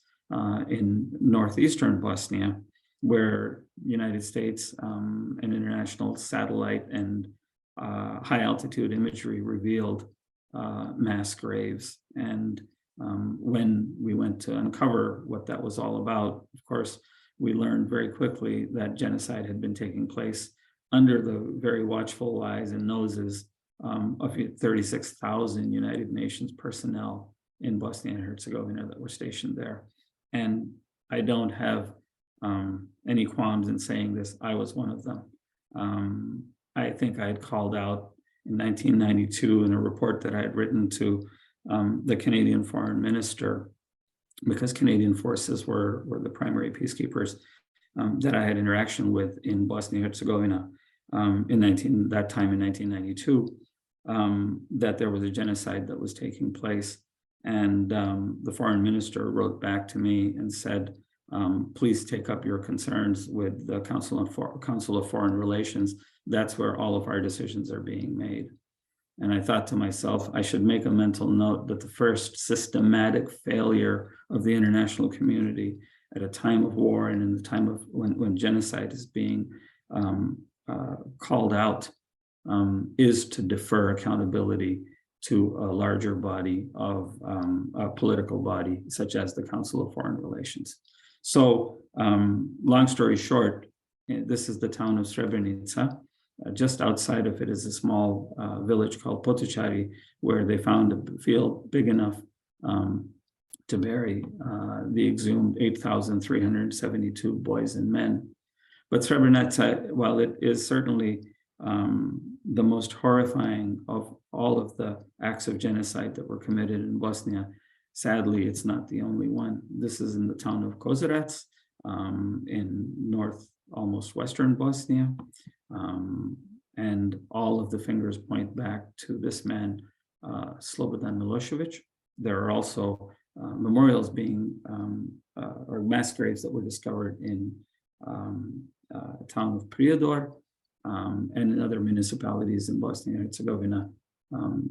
in northeastern Bosnia, where United States and international satellite and high altitude imagery revealed mass graves. And when we went to uncover what that was all about, of course, we learned very quickly that genocide had been taking place under the very watchful eyes and noses of 36,000 United Nations personnel in Bosnia and Herzegovina that were stationed there. And I don't have any qualms in saying this. I was one of them. I think I had called out in 1992 in a report that I had written to the Canadian foreign minister, because Canadian forces were the primary peacekeepers that I had interaction with in Bosnia and Herzegovina in 1992, that there was a genocide that was taking place. And the foreign minister wrote back to me and said, please take up your concerns with the Council of Foreign Relations. That's where all of our decisions are being made. And I thought to myself, I should make a mental note that the first systematic failure of the international community at a time of war and in the time of when genocide is being called out is to defer accountability to a larger body of a political body, such as the Council of Foreign Relations. So long story short, this is the town of Srebrenica. Just outside of it is a small village called Potocari, where they found a field big enough to bury the exhumed 8,372 boys and men. But Srebrenica, while it is certainly the most horrifying of all of the acts of genocide that were committed in Bosnia. Sadly, it's not the only one. This is in the town of Kozarac, in almost western Bosnia. And all of the fingers point back to this man, Slobodan Milošević. There are also memorials being, or mass graves that were discovered in town of Prijedor, and in other municipalities in Bosnia and Herzegovina,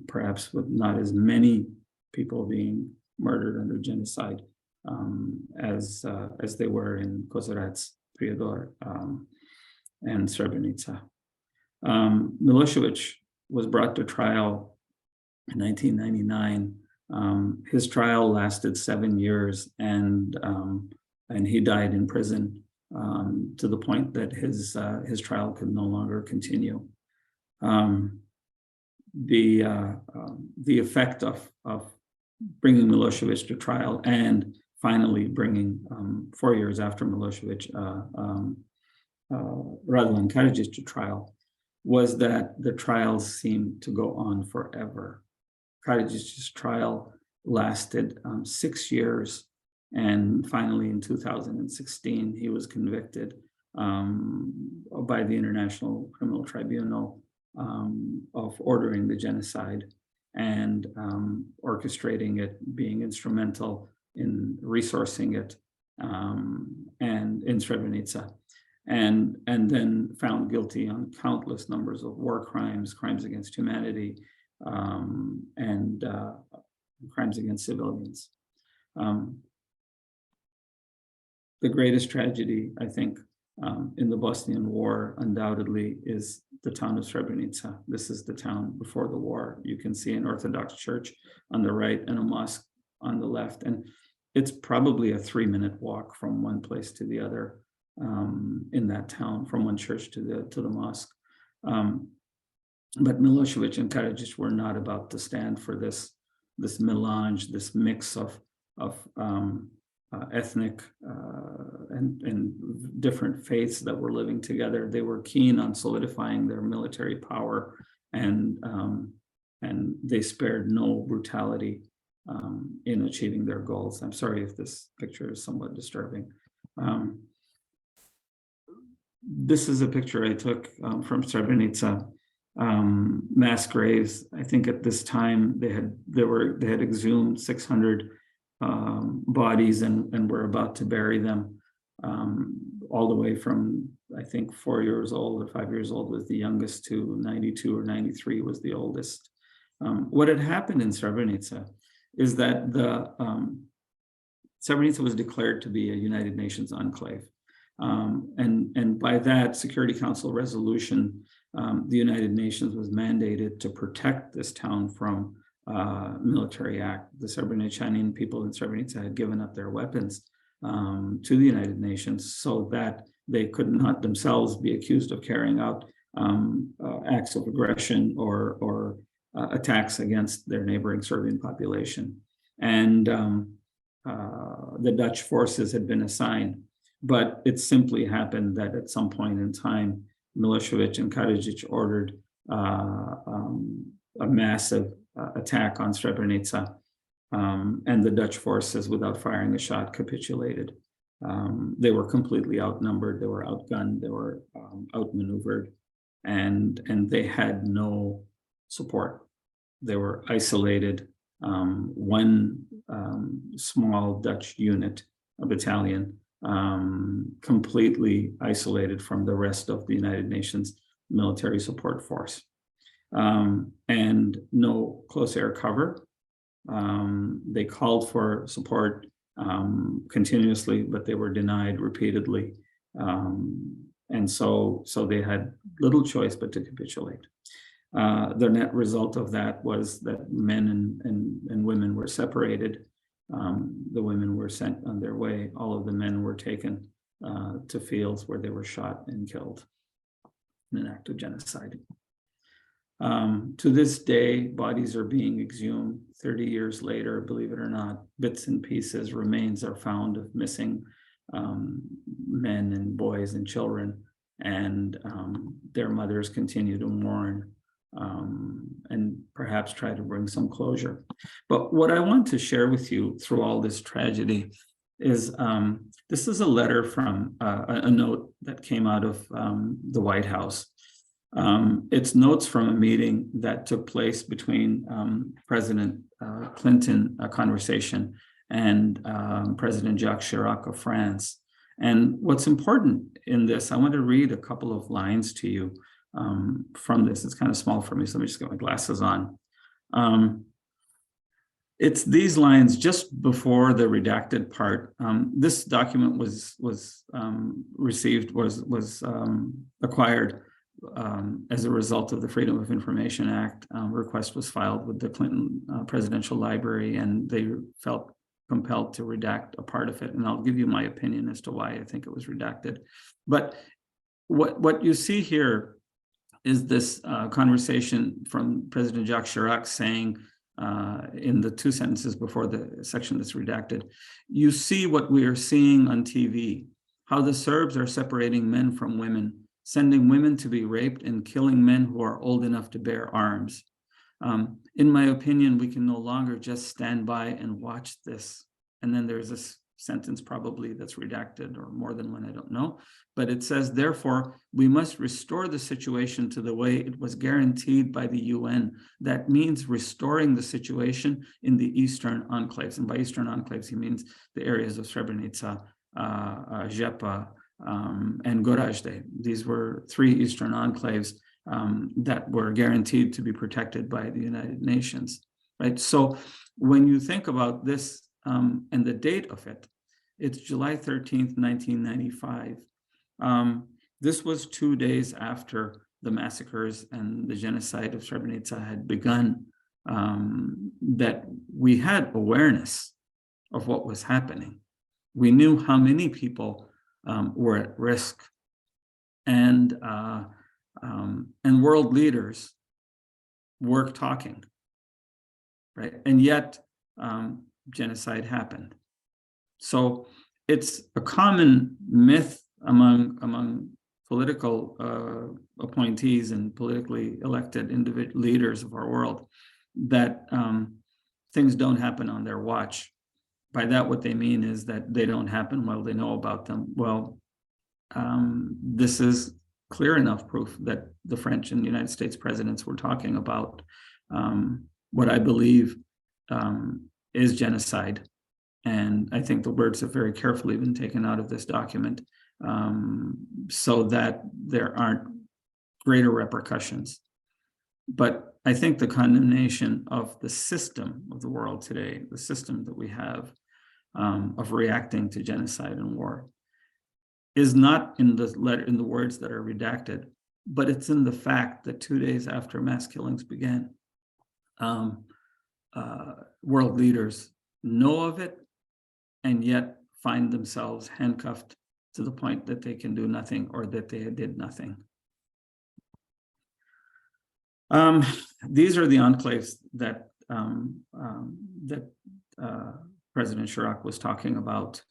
perhaps with not as many people being murdered under genocide as they were in Kozarac, Prijedor, and Srebrenica. Milošević was brought to trial in 1999. His trial lasted 7 years, and he died in prison to the point that his trial could no longer continue. The effect of bringing Milošević to trial and finally bringing 4 years after Milošević Radovan Karadzic to trial was that the trials seemed to go on forever. Karadzic's trial lasted 6 years, and finally in 2016 he was convicted by the International Criminal Tribunal of ordering the genocide and orchestrating it, being instrumental in resourcing it, and in Srebrenica, and then found guilty on countless numbers of war crimes, crimes against humanity, and crimes against civilians. The greatest tragedy, I think, in the Bosnian War, undoubtedly, is the town of Srebrenica. This is the town before the war. You can see an Orthodox church on the right and a mosque on the left, and it's probably a 3-minute walk from one place to the other in that town, from one church to the mosque. But Milošević and Karadzic were not about to stand for this melange, this mix of ethnic and different faiths that were living together. They were keen on solidifying their military power, and they spared no brutality in achieving their goals. I'm sorry if this picture is somewhat disturbing. This is a picture I took from Srebrenica. Mass graves. I think at this time they had exhumed 600 bodies and were about to bury them, all the way from, I think, 4 years old or 5 years old was the youngest to 92 or 93 was the oldest. What had happened in Srebrenica is that Srebrenica was declared to be a United Nations enclave. And by that Security Council resolution, the United Nations was mandated to protect this town from military act. The Srebrenician people in Srebrenica had given up their weapons to the United Nations so that they could not themselves be accused of carrying out acts of aggression or attacks against their neighboring Serbian population. And the Dutch forces had been assigned, but it simply happened that at some point in time, Milošević and Karadzic ordered a massive attack on Srebrenica, and the Dutch forces, without firing a shot, capitulated. They were completely outnumbered, they were outgunned, they were outmaneuvered, and they had no support. They were isolated. One small Dutch unit, a battalion, completely isolated from the rest of the United Nations military support force, and no close air cover. They called for support continuously, but they were denied repeatedly, and so they had little choice but to capitulate. The net result of that was that men and women were separated. The women were sent on their way. All of the men were taken to fields where they were shot and killed in an act of genocide. To this day, bodies are being exhumed. 30 years later, believe it or not, bits and pieces, remains are found of missing men and boys and children and their mothers continue to mourn and perhaps try to bring some closure. But what I want to share with you through all this tragedy is this is a letter from a note that came out of the White House. It's notes from a meeting that took place between President Clinton, a conversation, and President Jacques Chirac of France. And what's important in this, I want to read a couple of lines to you from this. It's kind of small for me, so let me just get my glasses on. It's these lines just before the redacted part. This document was acquired as a result of the Freedom of Information Act. Request was filed with the Clinton Presidential Library, and they felt compelled to redact a part of it. And I'll give you my opinion as to why I think it was redacted. But what you see here is this conversation from President Jacques Chirac saying, in the two sentences before the section that's redacted, you see what we are seeing on TV, how the Serbs are separating men from women, sending women to be raped and killing men who are old enough to bear arms. In my opinion, we can no longer just stand by and watch this. And then there's this sentence probably that's redacted, or more than one, I don't know. But it says, therefore, we must restore the situation to the way it was guaranteed by the UN. That means restoring the situation in the Eastern enclaves. And by Eastern enclaves, he means the areas of Srebrenica, Žepa, and Gorazde. These were three Eastern enclaves that were guaranteed to be protected by the United Nations, right? So when you think about this and the date of it, it's July 13th, 1995. This was 2 days after the massacres and the genocide of Srebrenica had begun, that we had awareness of what was happening. We knew how many people were at risk, and world leaders were talking, right? And yet genocide happened. So it's a common myth among political appointees and politically elected individual leaders of our world that things don't happen on their watch. By that, what they mean is that they don't happen while they know about them. Well, this is clear enough proof that the French and United States presidents were talking about what I believe is genocide. And I think the words have very carefully been taken out of this document so that there aren't greater repercussions. But I think the condemnation of the system of the world today, the system that we have of reacting to genocide and war, is not in the letter, in the words that are redacted, but it's in the fact that 2 days after mass killings began, world leaders know of it and yet find themselves handcuffed to the point that they can do nothing, or that they did nothing. These are the enclaves that President Chirac was talking about.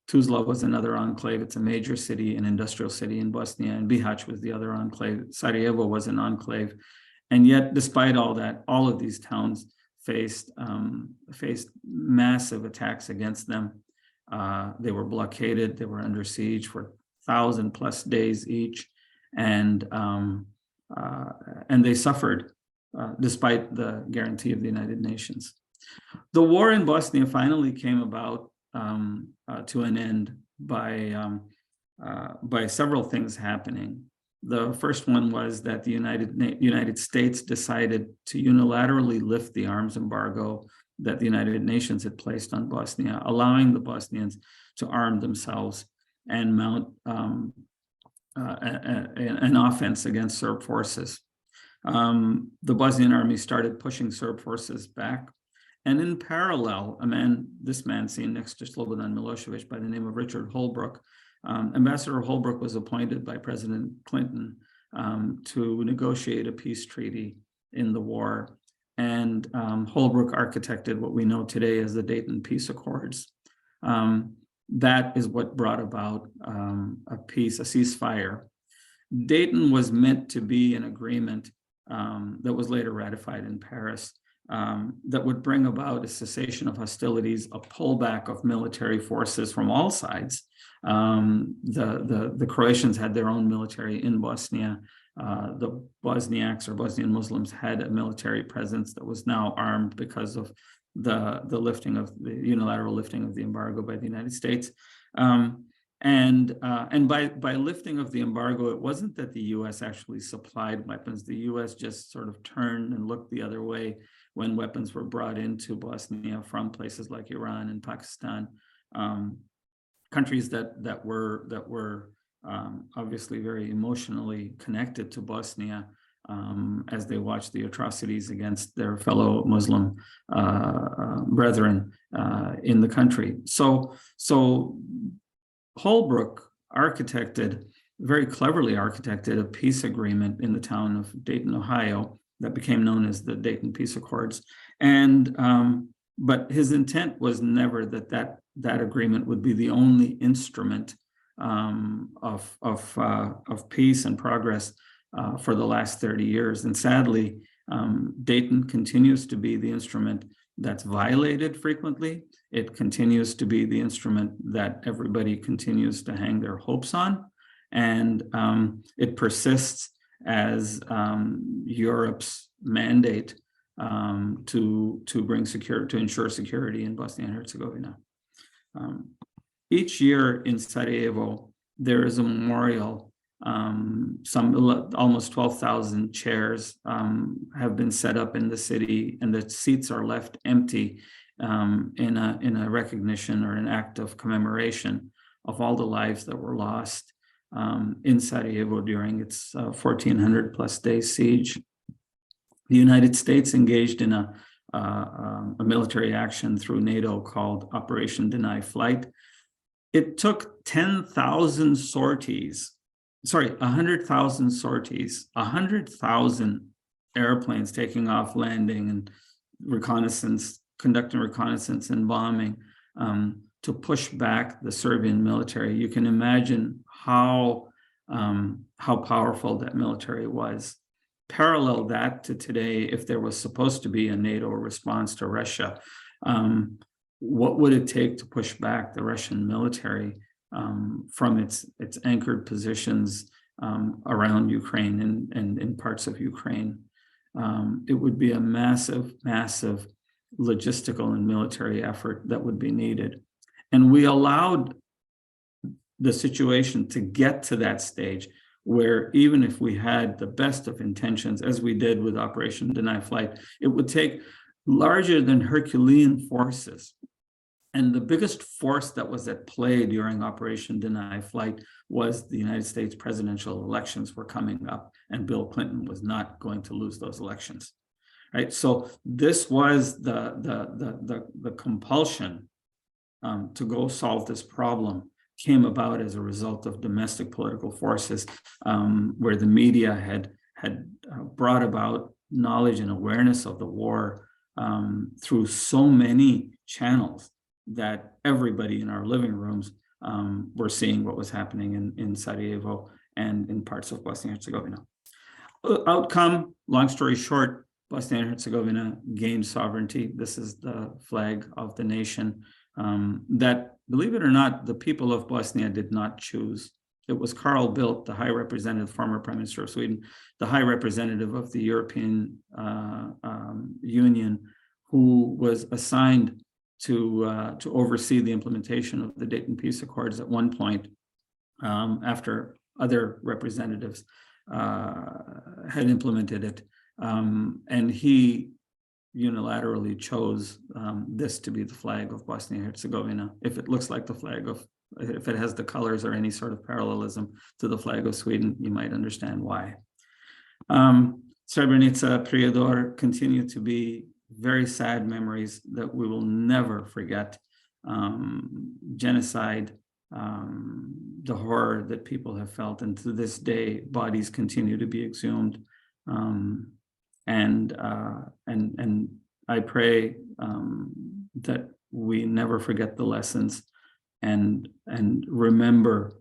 Tuzla was another enclave. It's a major city, an industrial city in Bosnia, and Bihać was the other enclave. Sarajevo was an enclave. And yet, despite all that, all of these towns faced massive attacks against them. They were blockaded. They were under siege for 1,000+ days each, and they suffered despite the guarantee of the United Nations. The war in Bosnia finally came about to an end by several things happening. The first one was that the United States decided to unilaterally lift the arms embargo that the United Nations had placed on Bosnia, allowing the Bosnians to arm themselves and mount an offense against Serb forces. The Bosnian army started pushing Serb forces back. And in parallel, this man seen next to Slobodan Milosevic by the name of Richard Holbrooke, Ambassador Holbrooke was appointed by President Clinton to negotiate a peace treaty in the war. And Holbrooke architected what we know today as the Dayton Peace Accords. that is what brought about a peace, a ceasefire. Dayton was meant to be an agreement that was later ratified in Paris that would bring about a cessation of hostilities, a pullback of military forces from all sides. The Croatians had their own military in Bosnia. The Bosniaks or Bosnian Muslims had a military presence that was now armed because of the lifting of the unilateral lifting of the embargo by the United States. And by lifting of the embargo, it wasn't that the U.S. actually supplied weapons. The U.S. just sort of turned and looked the other way when weapons were brought into Bosnia from places like Iran and Pakistan, countries that were obviously very emotionally connected to Bosnia as they watched the atrocities against their fellow Muslim brethren in the country. So Holbrooke very cleverly architected a peace agreement in the town of Dayton, Ohio, that became known as the Dayton Peace Accords. And but his intent was never that agreement would be the only instrument of peace and progress for the last 30 years. And sadly, Dayton continues to be the instrument that's violated frequently. It continues to be the instrument that everybody continues to hang their hopes on. And it persists as Europe's mandate to ensure security in Bosnia and Herzegovina. Each year in Sarajevo, there is a memorial. Almost 12,000 chairs have been set up in the city, and the seats are left empty in a recognition or an act of commemoration of all the lives that were lost in Sarajevo during its 1,400 plus day siege. The United States engaged in a military action through NATO called Operation Deny Flight. It took 100,000 sorties, 100,000 airplanes taking off, landing, and conducting reconnaissance and bombing to push back the Serbian military. You can imagine how powerful that military was. Parallel that to today, if there was supposed to be a NATO response to Russia, what would it take to push back the Russian military from its anchored positions around Ukraine and in parts of Ukraine? It would be a massive logistical and military effort that would be needed. And we allowed the situation to get to that stage where even if we had the best of intentions, as we did with Operation Deny Flight, it would take larger than Herculean forces. And the biggest force that was at play during Operation Deny Flight was the United States presidential elections were coming up, and Bill Clinton was not going to lose those elections, right? So this was the compulsion to go solve this problem came about as a result of domestic political forces, where the media had brought about knowledge and awareness of the war through so many channels that everybody in our living rooms were seeing what was happening in Sarajevo and in parts of Bosnia and Herzegovina. Outcome, long story short, Bosnia and Herzegovina gained sovereignty. This is the flag of the nation that, believe it or not, the people of Bosnia did not choose. It was Carl Bildt, the High Representative, former Prime Minister of Sweden, the High Representative of the European Union, who was assigned to oversee the implementation of the Dayton Peace Accords at one point, after other representatives had implemented it. And he unilaterally chose this to be the flag of Bosnia and Herzegovina. If it looks like the flag if it has the colors or any sort of parallelism to the flag of Sweden, you might understand why. Srebrenica, Prijedor continue to be very sad memories that we will never forget. Genocide, the horror that people have felt, and to this day, bodies continue to be exhumed. And I pray that we never forget the lessons and remember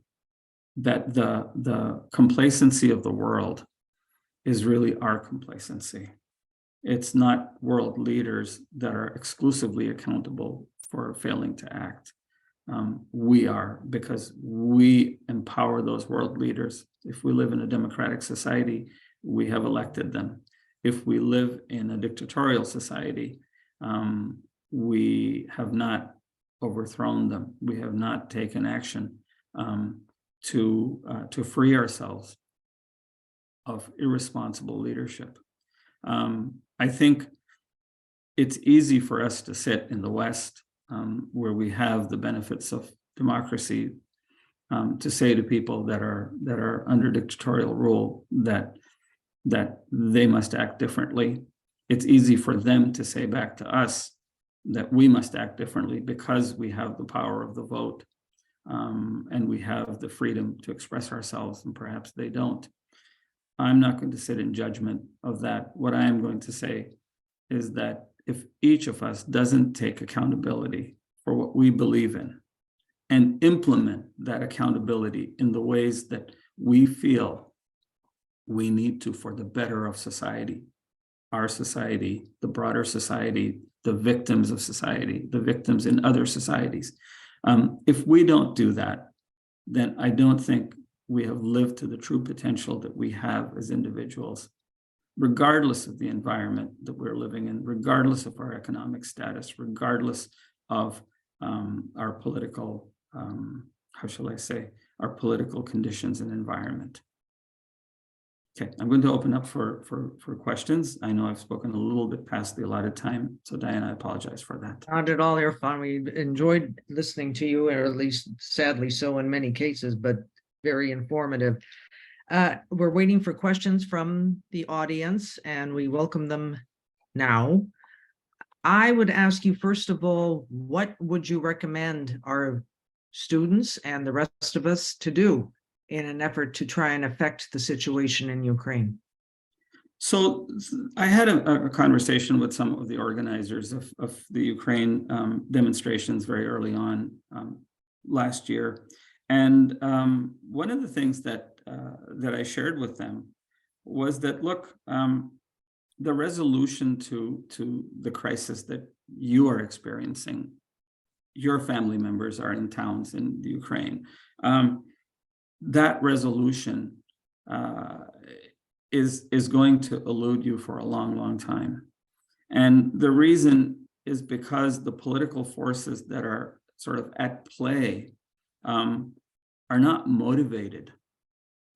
that the complacency of the world is really our complacency. It's not world leaders that are exclusively accountable for failing to act. We are, because we empower those world leaders. If we live in a democratic society, we have elected them. If we live in a dictatorial society, we have not overthrown them. We have not taken action to free ourselves of irresponsible leadership. I think it's easy for us to sit in the West, where we have the benefits of democracy, to say to people that are under dictatorial rule that they must act differently. It's easy for them to say back to us that we must act differently because we have the power of the vote, and we have the freedom to express ourselves, and perhaps they don't. I'm not going to sit in judgment of that. What I am going to say is that if each of us doesn't take accountability for what we believe in and implement that accountability in the ways that we feel we need to for the better of society, our society, the broader society, the victims of society, the victims in other societies. If we don't do that, then I don't think we have lived to the true potential that we have as individuals, regardless of the environment that we're living in, regardless of our economic status, regardless of our political, how shall I say, our political conditions and environment. Okay, I'm going to open up for questions. I know I've spoken a little bit past the allotted time, so Diane, I apologize for that. Not at all, Irfan. We enjoyed listening to you, or at least sadly so in many cases, but very informative. We're waiting for questions from the audience, and we welcome them now. I would ask you, first of all, what would you recommend our students and the rest of us to do in an effort to try and affect the situation in Ukraine? So I had a conversation with some of the organizers of the Ukraine demonstrations very early on last year. And one of the things that I shared with them was that, look, the resolution to the crisis that you are experiencing, your family members are in towns in the Ukraine, that resolution is going to elude you for a long, long time. And the reason is because the political forces that are sort of at play are not motivated.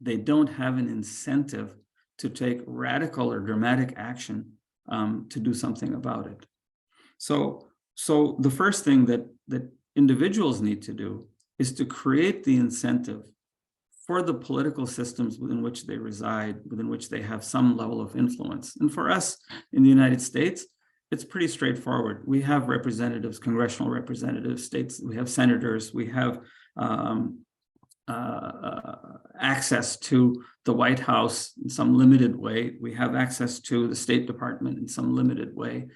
They don't have an incentive to take radical or dramatic action to do something about it. So the first thing that individuals need to do is to create the incentive for the political systems within which they reside, within which they have some level of influence. And for us in the United States, it's pretty straightforward. We have representatives, congressional representatives, states, we have senators, we have access to the White House in some limited way. We have access to the State Department in some limited way.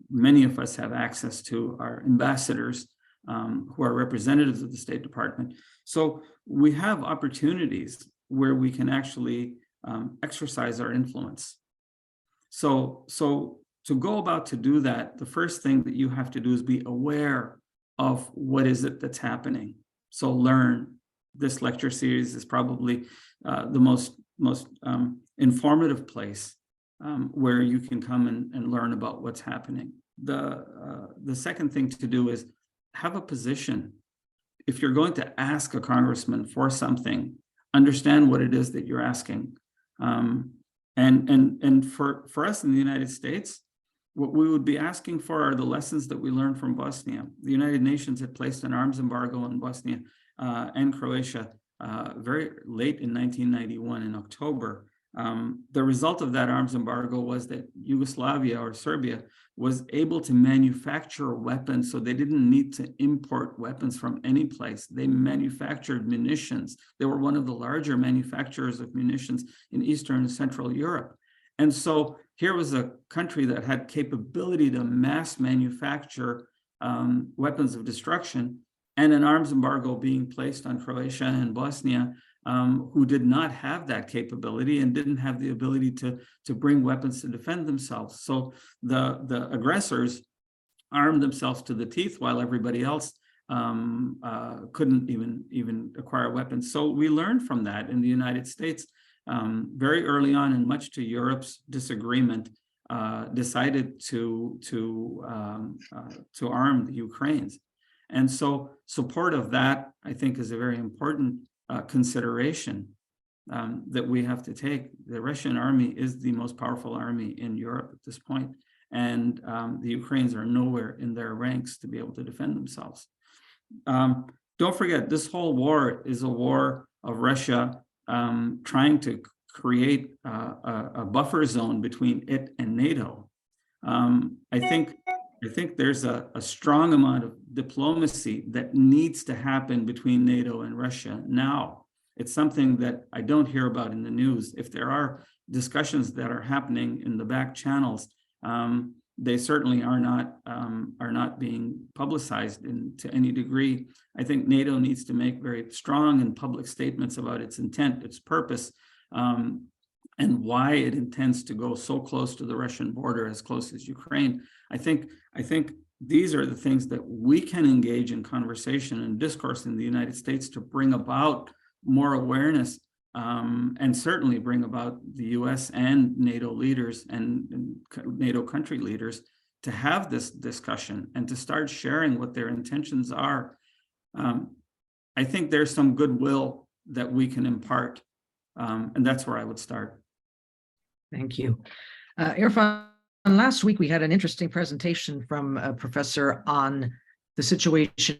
Many of us have access to our ambassadors who are representatives of the State Department. So we have opportunities where we can actually exercise our influence. So to go about to do that, the first thing that you have to do is be aware of what is it that's happening. So learn. This lecture series is probably the most informative place where you can come and learn about what's happening. The second thing to do is have a position. If you're going to ask a congressman for something, understand what it is that you're asking. And for us in the United States, what we would be asking for are the lessons that we learned from Bosnia. The United Nations had placed an arms embargo on Bosnia and Croatia very late in 1991 in October. The result of that arms embargo was that Yugoslavia or Serbia was able to manufacture weapons, so they didn't need to import weapons from any place. They manufactured munitions. They were one of the larger manufacturers of munitions in Eastern and Central Europe. And so here was a country that had capability to mass manufacture weapons of destruction, and an arms embargo being placed on Croatia and Bosnia, who did not have that capability and didn't have the ability to bring weapons to defend themselves. So the aggressors armed themselves to the teeth while everybody else couldn't even acquire weapons. So we learned from that in the United States very early on, and much to Europe's disagreement, decided to arm the Ukrainians. And so support of that, I think, is a very important consideration that we have to take. The Russian army is the most powerful army in Europe at this point, and the Ukrainians are nowhere in their ranks to be able to defend themselves. Don't forget, this whole war is a war of Russia trying to create a buffer zone between it and NATO. I think there's a strong amount of diplomacy that needs to happen between NATO and Russia now. It's something that I don't hear about in the news. If there are discussions that are happening in the back channels, they certainly are not being publicized to any degree. I think NATO needs to make very strong and public statements about its intent, its purpose, and why it intends to go so close to the Russian border, as close as Ukraine. I think these are the things that we can engage in conversation and discourse in the United States to bring about more awareness, and certainly bring about the US and NATO leaders and NATO country leaders to have this discussion and to start sharing what their intentions are. I think there's some goodwill that we can impart, and that's where I would start. Thank you. Irfan, last week we had an interesting presentation from a professor on the situation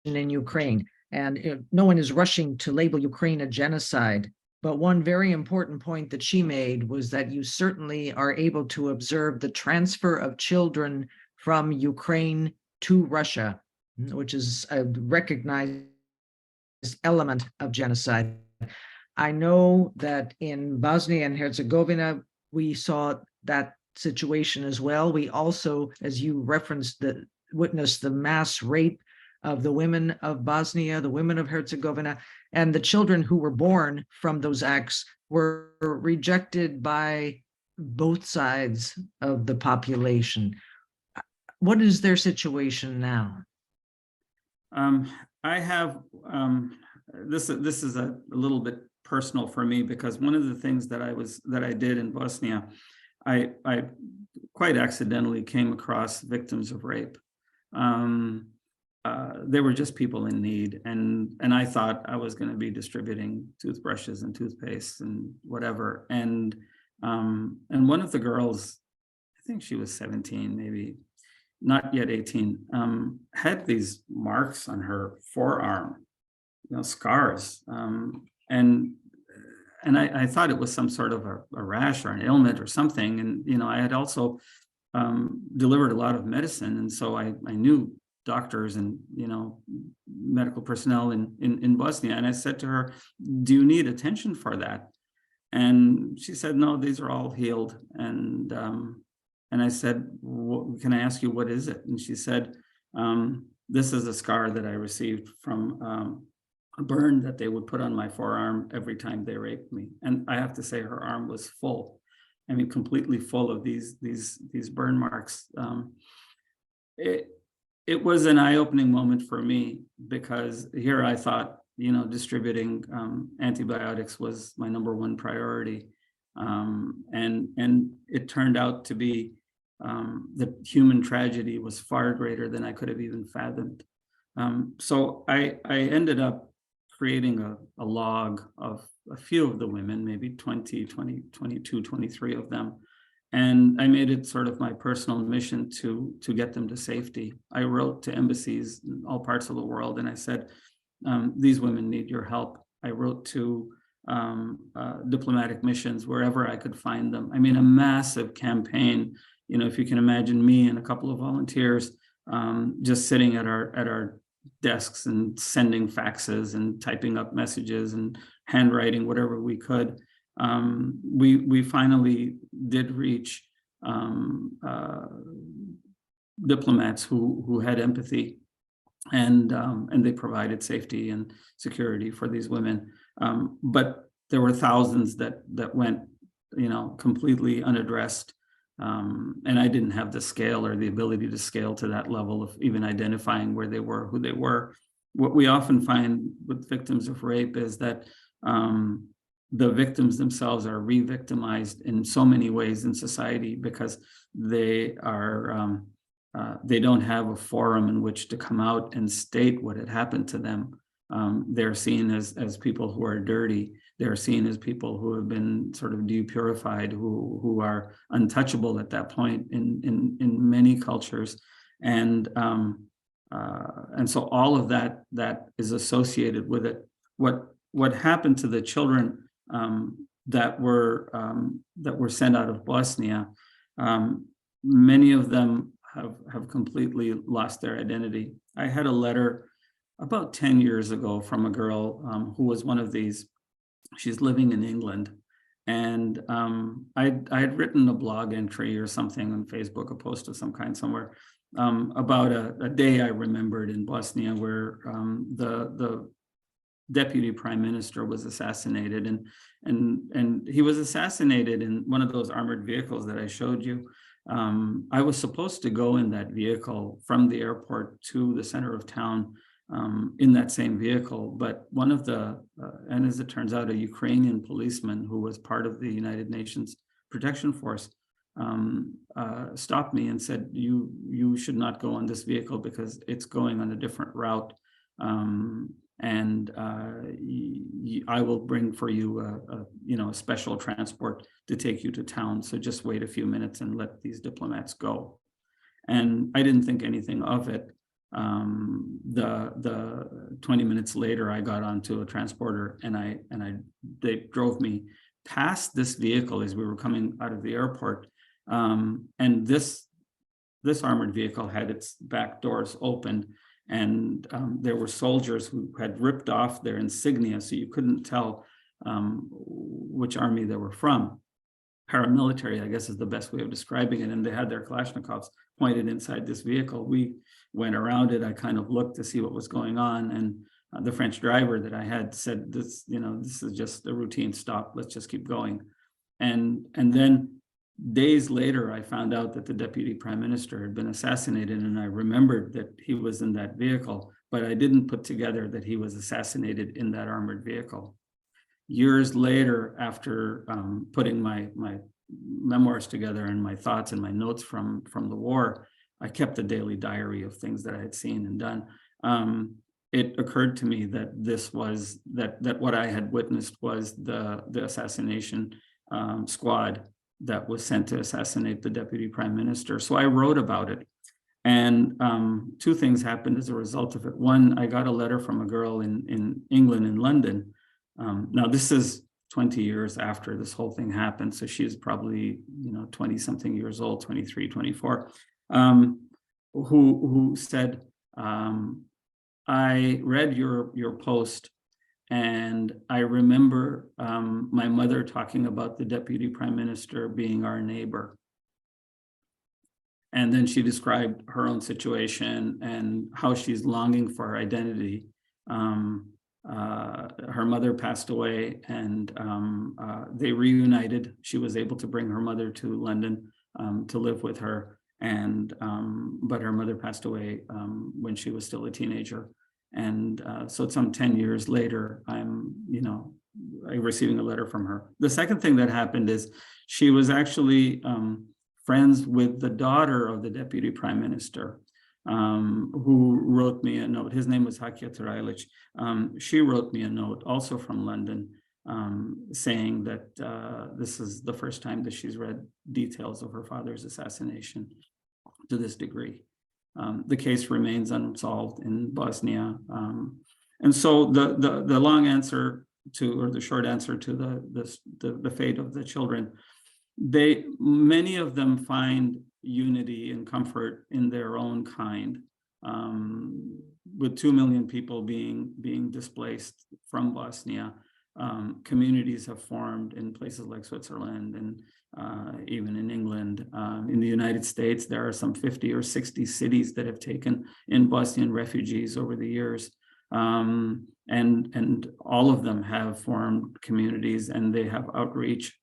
in Ukraine. And no one is rushing to label Ukraine a genocide. But one very important point that she made was that you certainly are able to observe the transfer of children from Ukraine to Russia, which is a recognized element of genocide. I know that in Bosnia and Herzegovina, we saw that situation as well. We also, as you referenced, witnessed the mass rape of the women of Bosnia, the women of Herzegovina, and the children who were born from those acts were rejected by both sides of the population. What is their situation now? I have, this is a little bit personal for me, because one of the things that I did in Bosnia, I quite accidentally came across victims of rape. They were just people in need, and I thought I was going to be distributing toothbrushes and toothpaste and whatever. And one of the girls, I think she was 17, maybe not yet 18, had these marks on her forearm, scars, and I thought it was some sort of a rash or an ailment or something. And I had also delivered a lot of medicine, and so I knew doctors and medical personnel in Bosnia. And I said to her, "Do you need attention for that?" And she said, "No, these are all healed." And I said, "Can I ask you, what is it?" And she said, "This is a scar that I received from a burn that they would put on my forearm every time they raped me." And I have to say, her arm was full. I mean, completely full of these burn marks. It was an eye-opening moment for me, because here I thought, distributing antibiotics was my #1 priority. And it turned out to be the human tragedy was far greater than I could have even fathomed. So I ended up creating a log of a few of the women, maybe 20, 22, 23 of them. And I made it sort of my personal mission to get them to safety. I wrote to embassies in all parts of the world, and I said, these women need your help. I wrote to diplomatic missions wherever I could find them. I mean, a massive campaign. If you can imagine me and a couple of volunteers just sitting at our desks and sending faxes and typing up messages and handwriting whatever we could. We finally did reach diplomats who had empathy and they provided safety and security for these women. But there were thousands that went, completely unaddressed. And I didn't have the scale or the ability to scale to that level of even identifying where they were, who they were. What we often find with victims of rape is that the victims themselves are re-victimized in so many ways in society because they are they don't have a forum in which to come out and state what had happened to them. They're seen as people who are dirty. They're seen as people who have been sort of depurified, who are untouchable at that point in many cultures, and so all of that is associated with it. What happened to the children that were sent out of Bosnia? Many of them have completely lost their identity. I had a letter about 10 years ago from a girl who was one of these. She's living in England, and I had written a blog entry or something on Facebook, a post of some kind somewhere, about a day I remembered in Bosnia where the deputy prime minister was assassinated, and he was assassinated in one of those armored vehicles that I showed you. I was supposed to go in that vehicle from the airport to the center of town in that same vehicle, but one of the, and as it turns out, a Ukrainian policeman who was part of the United Nations Protection Force stopped me and said, you should not go on this vehicle because it's going on a different route. And I will bring for you a special transport to take you to town. So just wait a few minutes and let these diplomats go. And I didn't think anything of it. The 20 minutes later, I got onto a transporter and they drove me past this vehicle as we were coming out of the airport. And this armored vehicle had its back doors open. And there were soldiers who had ripped off their insignia, so you couldn't tell which army they were from. Paramilitary, I guess, is the best way of describing it. And they had their Kalashnikovs pointed inside this vehicle. We went around it. I kind of looked to see what was going on. And the French driver that I had said, this is just a routine stop. Let's just keep going. And then days later, I found out that the deputy prime minister had been assassinated, and I remembered that he was in that vehicle, but I didn't put together that he was assassinated in that armored vehicle. Years later, after putting my memoirs together and my thoughts and my notes from the war, I kept a daily diary of things that I had seen and done. It occurred to me that this was that what I had witnessed was the assassination squad that was sent to assassinate the deputy prime minister. So I wrote about it. And two things happened as a result of it. One, I got a letter from a girl in England, in London. Now this is 20 years after this whole thing happened. So she's probably, 20 something years old, 23, 24, who said, I read your post, and I remember my mother talking about the deputy prime minister being our neighbor. And then she described her own situation and how she's longing for her identity. Her mother passed away, and they reunited. She was able to bring her mother to London to live with her, but her mother passed away when she was still a teenager. And so some 10 years later, I'm receiving a letter from her. The second thing that happened is she was actually friends with the daughter of the deputy prime minister, who wrote me a note. His name was Hakia Turaylich. She wrote me a note also from London, saying that this is the first time that she's read details of her father's assassination to this degree. The case remains unsolved in Bosnia. And so the long answer to, or the short answer to the fate of the children, many of them find unity and comfort in their own kind. With 2 million people being displaced from Bosnia, communities have formed in places like Switzerland and even in England. In the United States, there are some 50 or 60 cities that have taken in Bosnian refugees over the years. And all of them have formed communities and they have outreach.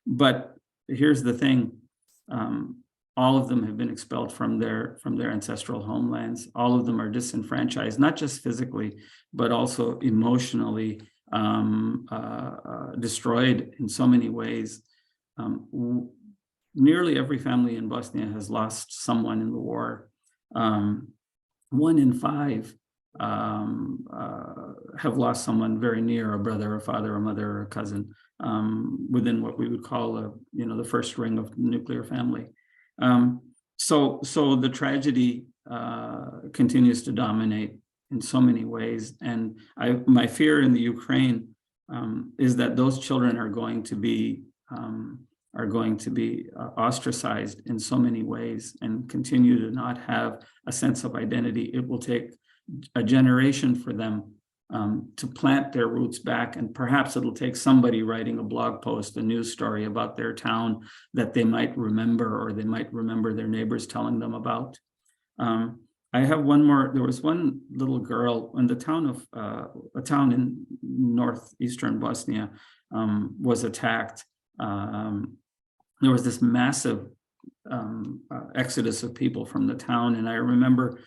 But here's the thing, all of them have been expelled from their ancestral homelands. All of them are disenfranchised, not just physically, but also emotionally destroyed in so many ways. Nearly every family in Bosnia has lost someone in the war. 1 in 5 have lost someone very near, a brother, a father, a mother, or a cousin, within what we would call the first ring of the nuclear family. So the tragedy continues to dominate in so many ways, and my fear in the Ukraine is that those children are going to be ostracized in so many ways and continue to not have a sense of identity. It will take a generation for them to plant their roots back, and perhaps it'll take somebody writing a blog post, a news story about their town that they might remember, or they might remember their neighbors telling them about. I have one more. There was one little girl in the town of a town in northeastern Bosnia was attacked. There was this massive exodus of people from the town, and I remember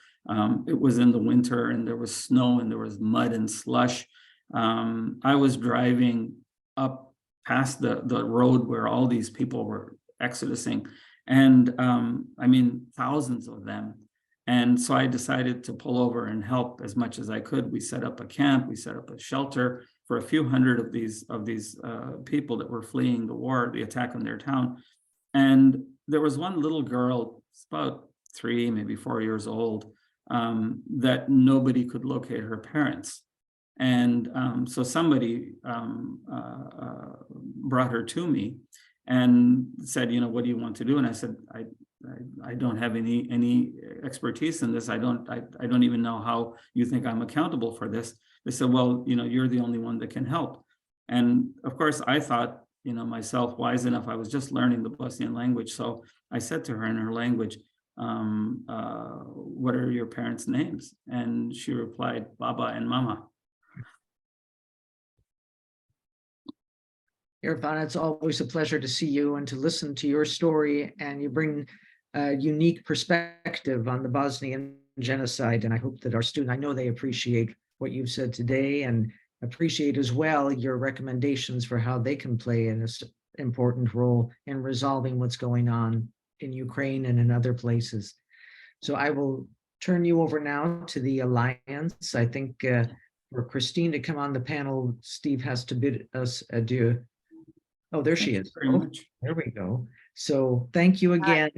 it was in the winter and there was snow and there was mud and slush. I was driving up past the road where all these people were exodusing, and I mean, thousands of them. And so I decided to pull over and help as much as I could. We set up a camp, we set up a shelter for a few hundred of these people that were fleeing the war, the attack on their town. And there was one little girl, about 3, maybe 4 years old, that nobody could locate her parents. And so somebody brought her to me and said, what do you want to do? And I said, I don't have any expertise in this. I don't even know how you think I'm accountable for this. They said, well, you're the only one that can help. And of course, I thought, myself wise enough, I was just learning the Bosnian language. So I said to her in her language, what are your parents' names? And she replied, Baba and Mama. Irfan, it's always a pleasure to see you and to listen to your story, and you bring a unique perspective on the Bosnian genocide. And I hope that our students, I know they appreciate what you've said today, and appreciate as well your recommendations for how they can play an important role in resolving what's going on in Ukraine and in other places. So I will turn you over now to the Alliance. I think for Christine to come on the panel, Steve has to bid us adieu. Oh, there she is. Very much. There we go. So thank you again.